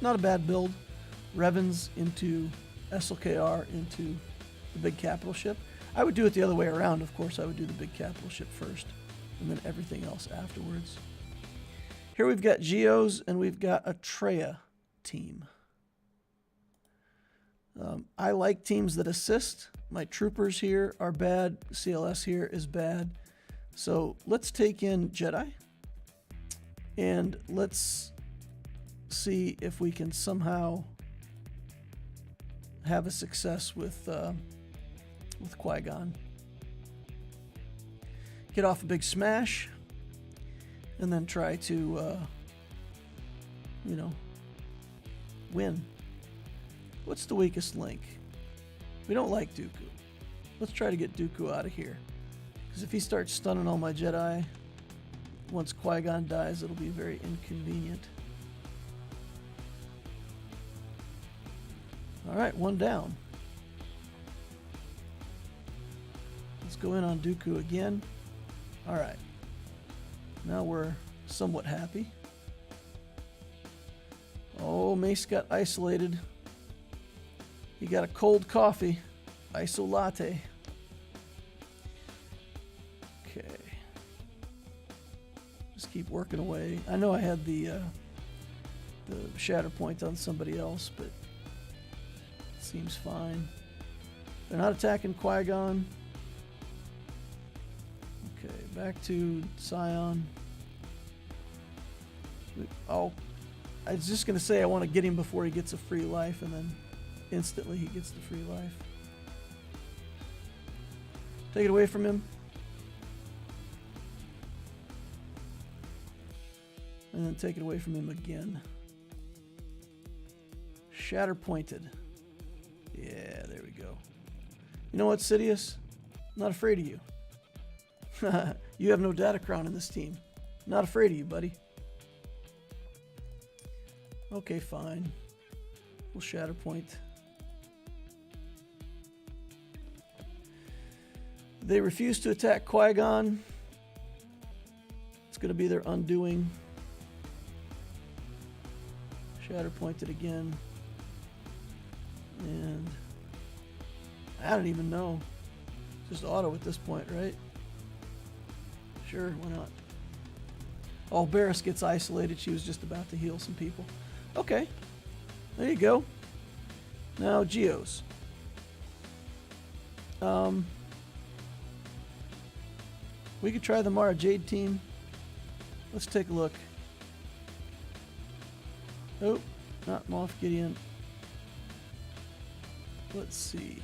not a bad build. Revens into SLKR into the big capital ship. I would do it the other way around, of course. I would do the big capital ship first and then everything else afterwards. Here we've got Geos and we've got a Traya team. I like teams that assist. My troopers here are bad. CLS here is bad. So let's take in Jedi and let's see if we can somehow have a success with Qui-Gon. Get off a big smash and then try to, you know, win. What's the weakest link? We don't like Dooku. Let's try to get Dooku out of here. Because if he starts stunning all my Jedi, once Qui-Gon dies, it'll be very inconvenient. Alright, one down. Let's go in on Dooku again. Alright. Now we're somewhat happy. Oh, Mace got isolated. He got a cold coffee. Iso latte. Okay. Just keep working away. I know I had the shatter point on somebody else, but it seems fine. They're not attacking Qui-Gon. Okay, back to Scion. Oh, I was just going to say I want to get him before he gets a free life, and then instantly he gets the free life. Take it away from him. And then take it away from him again. Shatter pointed. Yeah, there we go. You know what, Sidious? I'm not afraid of you. You have no data crown in this team. Not afraid of you, buddy. Okay, fine. We'll shatter point. They refuse to attack Qui-Gon. It's going to be their undoing. Shatter pointed again. And I don't even know. Just auto at this point, right? Sure, why not? Oh, Barris gets isolated. She was just about to heal some people. Okay, there you go. Now, Geos. We could try the Mara Jade team. Let's take a look. Oh, not Moff Gideon. Let's see.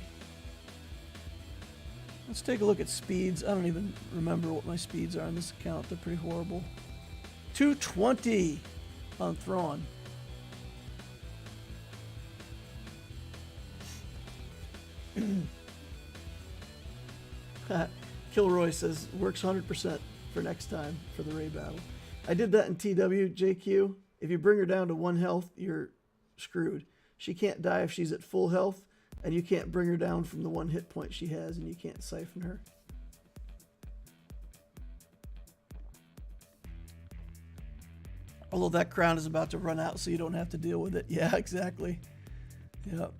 Let's take a look at speeds. I don't even remember what my speeds are on this account. They're pretty horrible. 220 on Thrawn. Kilroy says works 100%. for next time for the Rey battle. I did that in TW, JQ. If you bring her down to 1 health, you're screwed. She can't die if she's at full health, and you can't bring her down from the 1 hit point she has, and you can't siphon her. Although that crown is about to run out, so you don't have to deal with it. Yeah, exactly. Yep.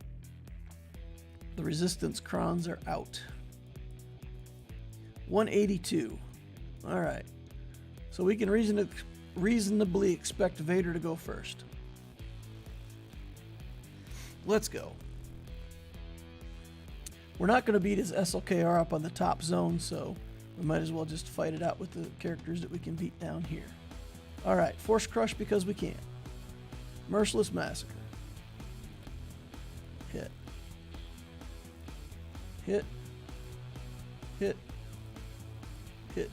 The resistance crowns are out. 182. All right. So we can reasonably expect Vader to go first. Let's go. We're not going to beat his SLKR up on the top zone, so we might as well just fight it out with the characters that we can beat down here. All right, Force Crush because we can. Merciless Massacre. Hit. Hit. Hit. Hit.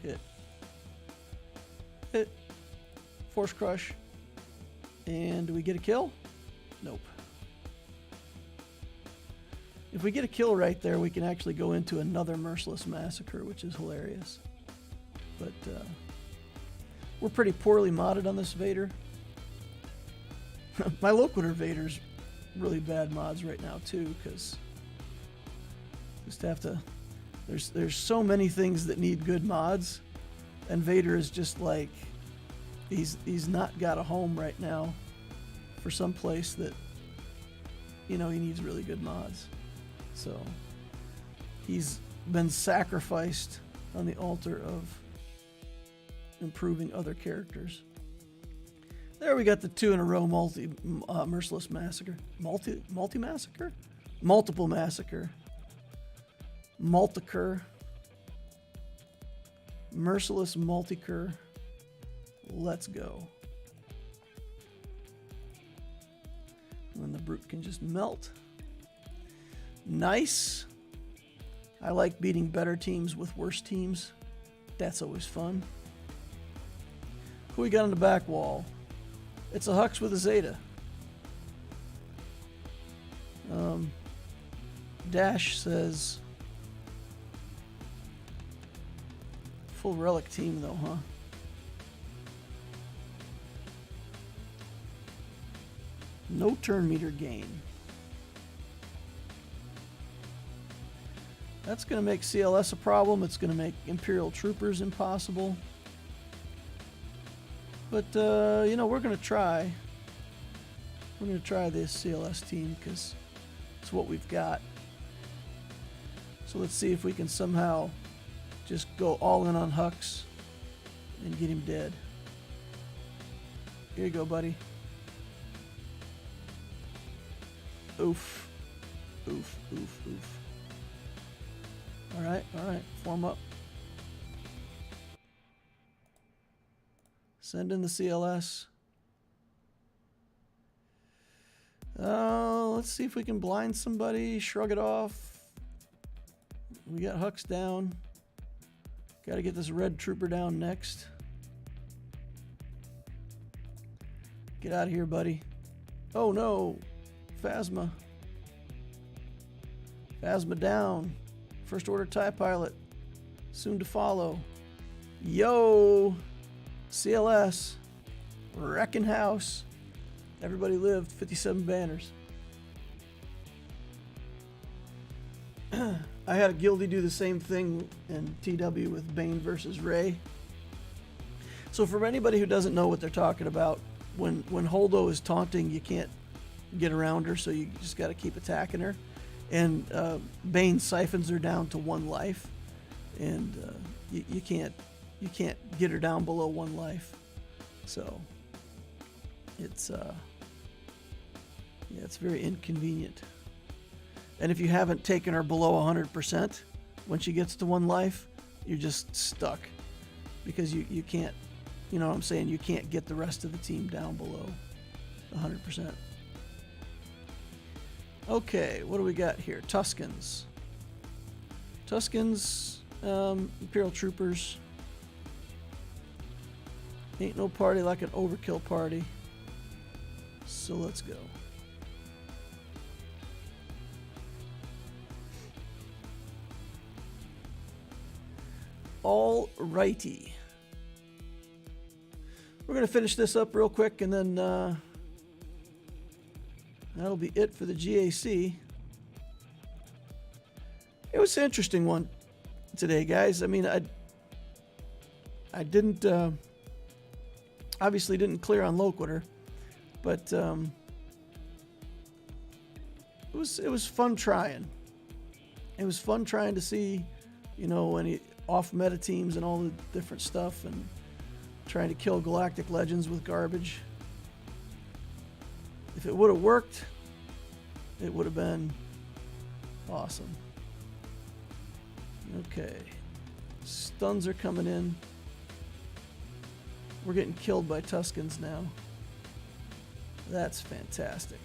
Hit. Hit. Force Crush. And do we get a kill? Nope. If we get a kill right there, we can actually go into another Merciless Massacre, which is hilarious. But we're pretty poorly modded on this Vader. My Loquitur Vader's really bad mods right now too, because just have to. There's so many things that need good mods, and Vader is just like he's not got a home right now for some place that he needs really good mods. So he's been sacrificed on the altar of improving other characters. There we got the 2 in a row Merciless Massacre. Multi-massacre? Multiple Massacre. Multicur. Merciless Multicur. Let's go. And then the brute can just melt. Nice. I like beating better teams with worse teams. That's always fun. Who we got on the back wall? It's a Hux with a Zeta. Dash says full relic team though, huh? No turn meter gain. That's going to make CLS a problem. It's going to make Imperial Troopers impossible. But, we're going to try. We're going to try this CLS team because it's what we've got. So let's see if we can somehow just go all in on Hux and get him dead. Here you go, buddy. Oof. Oof, oof, oof. Alright, form up. Send in the CLS. Let's see if we can blind somebody, shrug it off. We got Hux down. Got to get this red trooper down next. Get out of here, buddy. Oh no, Phasma. Phasma down. First Order TIE Pilot, soon to follow. Yo, CLS, wrecking house. Everybody lived, 57 banners. I had a guildie do the same thing in TW with Bane versus Rey. So for anybody who doesn't know what they're talking about, when Holdo is taunting, you can't get around her, so you just got to keep attacking her. And Bane siphons her down to 1 life, and you can't get her down below 1 life. So it's it's very inconvenient. And if you haven't taken her below 100% when she gets to 1 life, you're just stuck because you can't, you know what I'm saying, you can't get the rest of the team down below 100%. Okay, what do we got here? Tuskens. Imperial Troopers. Ain't no party like an overkill party. So let's go. All righty. We're going to finish this up real quick, and then that'll be it for the GAC. It was an interesting one today, guys. I mean, I didn't obviously didn't clear on Loquitur, but it was fun trying. It was fun trying to see, you know, any off meta teams and all the different stuff, and trying to kill Galactic Legends with garbage. If it would have worked, it would have been awesome. Okay, stuns are coming in. We're getting killed by Tuskens now. That's fantastic.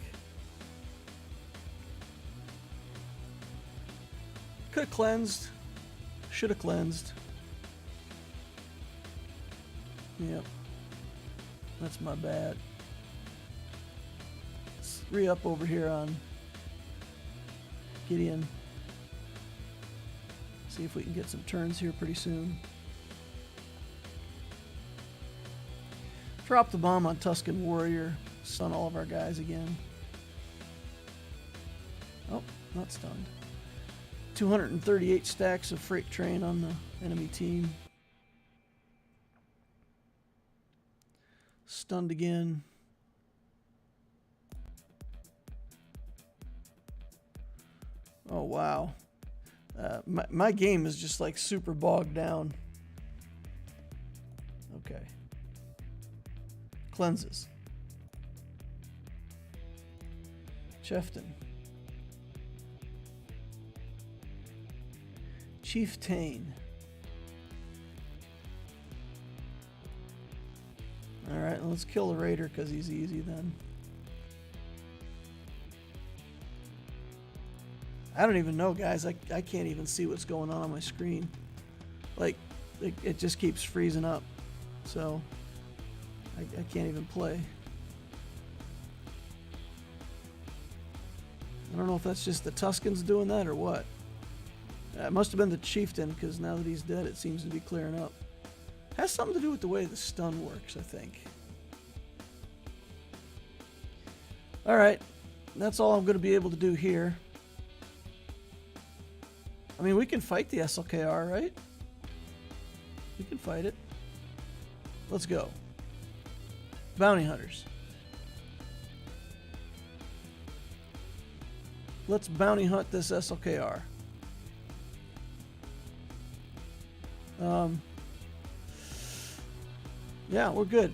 Could have cleansed. Should have cleansed. Yep. That's my bad. Let's re-up over here on Gideon. See if we can get some turns here pretty soon. Drop the bomb on Tusken Warrior. Stun all of our guys again. Oh, not stunned. 238 stacks of freight train on the enemy team. Stunned again. Oh, wow. My game is just like super bogged down. Okay. Cleanses. Chieftain. Chieftain. Alright, let's kill the Raider because he's easy then. I don't even know, guys. I can't even see what's going on my screen. Like, it just keeps freezing up. So, I can't even play. I don't know if that's just the Tuskens doing that or what. It must have been the Chieftain, because now that he's dead, it seems to be clearing up. Has something to do with the way the stun works, I think. Alright, that's all I'm going to be able to do here. I mean, we can fight the SLKR, right? We can fight it. Let's go. Bounty Hunters. Let's bounty hunt this SLKR. Yeah, we're good.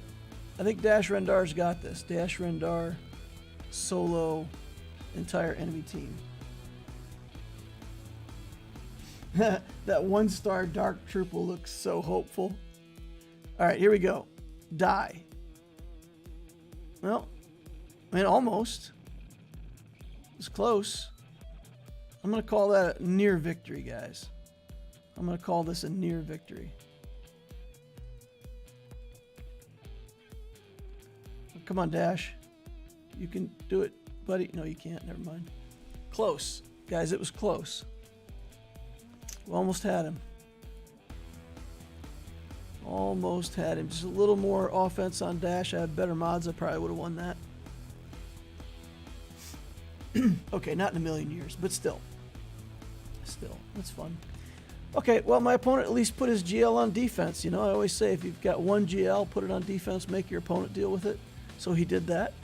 I think Dash Rendar's got this. Dash Rendar, solo, entire enemy team. That 1-star Dark Trooper looks so hopeful. Alright, here we go. Die. Well, I mean, almost. It's close. I'm going to call that a near victory, guys. I'm going to call this a near victory. Come on, Dash. You can do it, buddy. No, you can't. Never mind. Close. Guys, it was close. We almost had him. Almost had him. Just a little more offense on Dash. I had better mods. I probably would have won that. Okay, not in a million years, but still. Still, that's fun. Okay, well, my opponent at least put his GL on defense. You know, I always say if you've got one GL, put it on defense, make your opponent deal with it. So he did that.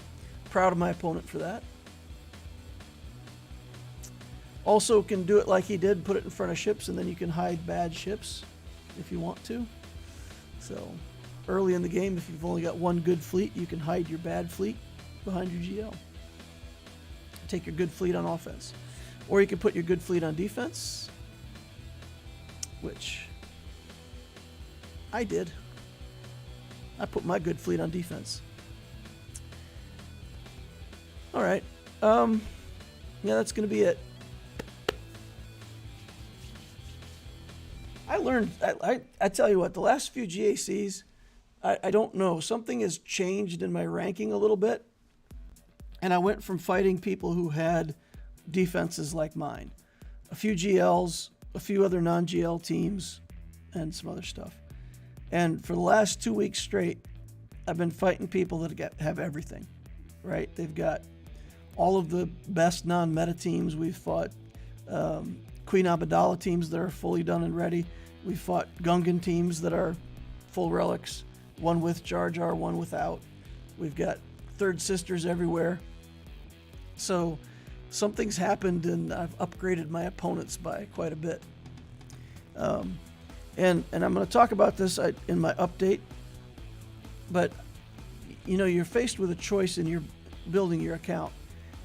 Proud of my opponent for that. Also can do it like he did, put it in front of ships, and then you can hide bad ships if you want to. So early in the game, if you've only got one good fleet, you can hide your bad fleet behind your GL. Take your good fleet on offense. Or you can put your good fleet on defense, which I did. I put my good fleet on defense. All right. Yeah, that's going to be it. I learned, I tell you what, the last few GACs, I don't know, something has changed in my ranking a little bit. And I went from fighting people who had defenses like mine. A few GLs, a few other non-GL teams, and some other stuff. And for the last 2 weeks straight, I've been fighting people that have everything, right? They've got all of the best non-meta teams. We've fought Queen Amidala teams that are fully done and ready. We've fought Gungan teams that are full relics, one with Jar Jar, one without. We've got third sisters everywhere. So something's happened, and I've upgraded my opponents by quite a bit. And I'm going to talk about this in my update. But, you know, you're faced with a choice in your building your account.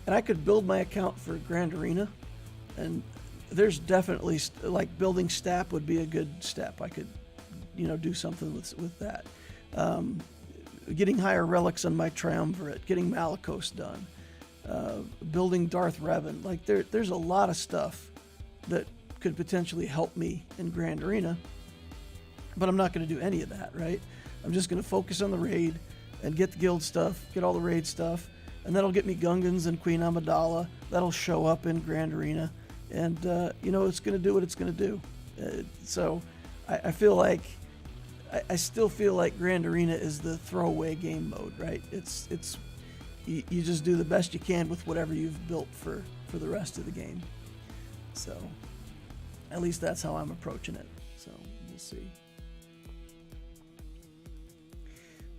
And I could build my account for Grand Arena, and there's definitely, like, building Stap would be a good step. I could, you know, do something with that. Getting higher relics on my Triumvirate, getting Malicos done, building Darth Revan. Like, there's a lot of stuff that could potentially help me in Grand Arena, but I'm not going to do any of that, right? I'm just going to focus on the raid and get the guild stuff, get all the raid stuff, and that'll get me Gungans and Queen Amidala. That'll show up in Grand Arena, and you know, it's going to do what it's going to do. So I feel like I still feel like Grand Arena is the throwaway game mode, right? It's you just do the best you can with whatever you've built for the rest of the game. So at least that's how I'm approaching it. So we'll see.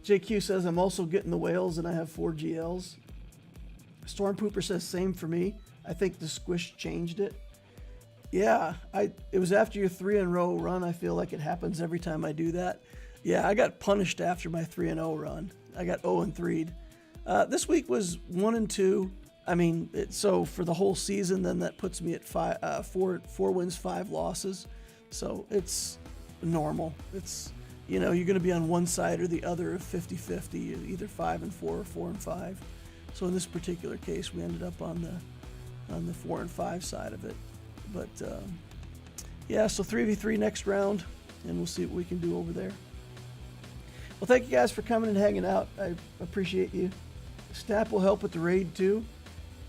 JQ says, I'm also getting the whales and I have 4 GLs. Storm Pooper says, same for me. I think the squish changed it. Yeah, it was after your 3-in-a-row run. I feel like it happens every time I do that. Yeah, I got punished after my 3-0 run. I got 0-3'd. This week was 1-2. I mean, so for the whole season, then that puts me at 4 wins, 5 losses. So it's normal. It's, you know, you're going to be on one side or the other of 50-50, either 5-4 or 4-5. So in this particular case, we ended up on the 4-5 side of it. But yeah, so 3v3 next round, and we'll see what we can do over there. Well, thank you guys for coming and hanging out. I appreciate you. Stap will help with the raid too.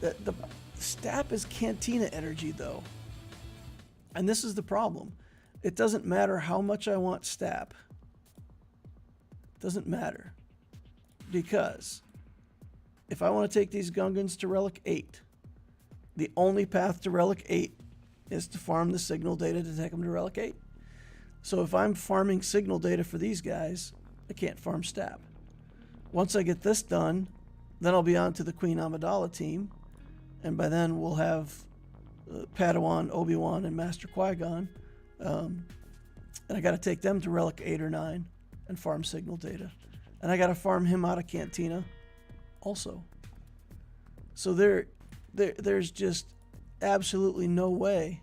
The Stap is Cantina energy though, and this is the problem. It doesn't matter how much I want Stap. It doesn't matter, because if I want to take these Gungans to Relic 8, the only path to Relic 8 is to farm the signal data to take them to Relic 8. So if I'm farming signal data for these guys, I can't farm Stap. Once I get this done, then I'll be on to the Queen Amidala team, and by then we'll have Padawan, Obi-Wan, and Master Qui-Gon, and I got to take them to Relic 8 or 9 and farm signal data, and I got to farm him out of Cantina also. So there's just absolutely no way.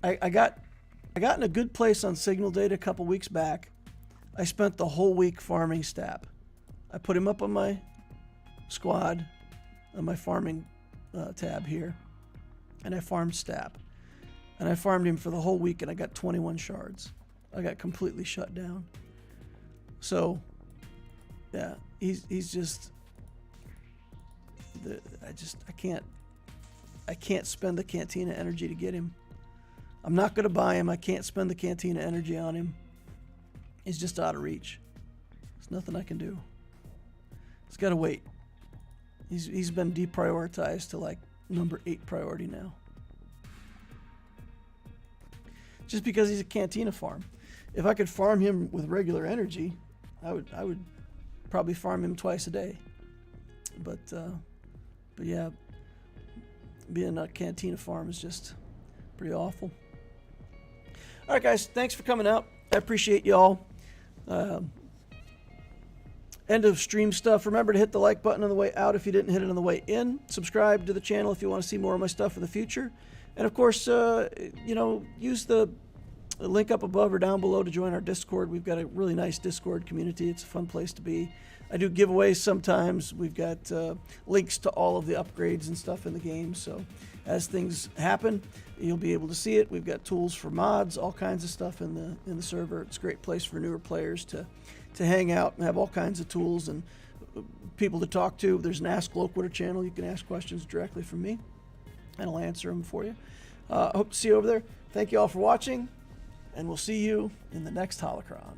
I got in a good place on signal data a couple weeks back. I spent the whole week farming Stap. I put him up on my squad, on my farming tab here, and I farmed Stap. And I farmed him for the whole week, and I got 21 shards. I got completely shut down. So, yeah, he's just, I can't spend the Cantina energy to get him. I'm not going to buy him. I can't spend the Cantina energy on him. He's just out of reach. There's nothing I can do. He's got to wait. He's been deprioritized to like number 8 priority now. Just because he's a Cantina farm. If I could farm him with regular energy, I would probably farm him twice a day. But yeah, being a Cantina farm is just pretty awful. All right, guys, thanks for coming out. I appreciate y'all. End of stream stuff. Remember to hit the like button on the way out if you didn't hit it on the way in. Subscribe to the channel if you want to see more of my stuff in the future. And of course, you know, use the link up above or down below to join our Discord. We've got a really nice Discord community. It's a fun place to be. I do giveaways sometimes. We've got links to all of the upgrades and stuff in the game. So as things happen, you'll be able to see it. We've got tools for mods, all kinds of stuff in the server. It's a great place for newer players to hang out and have all kinds of tools and people to talk to. There's an Ask Loquitur channel. You can ask questions directly from me, and I'll answer them for you. I hope to see you over there. Thank you all for watching. and we'll see you in the next holocron.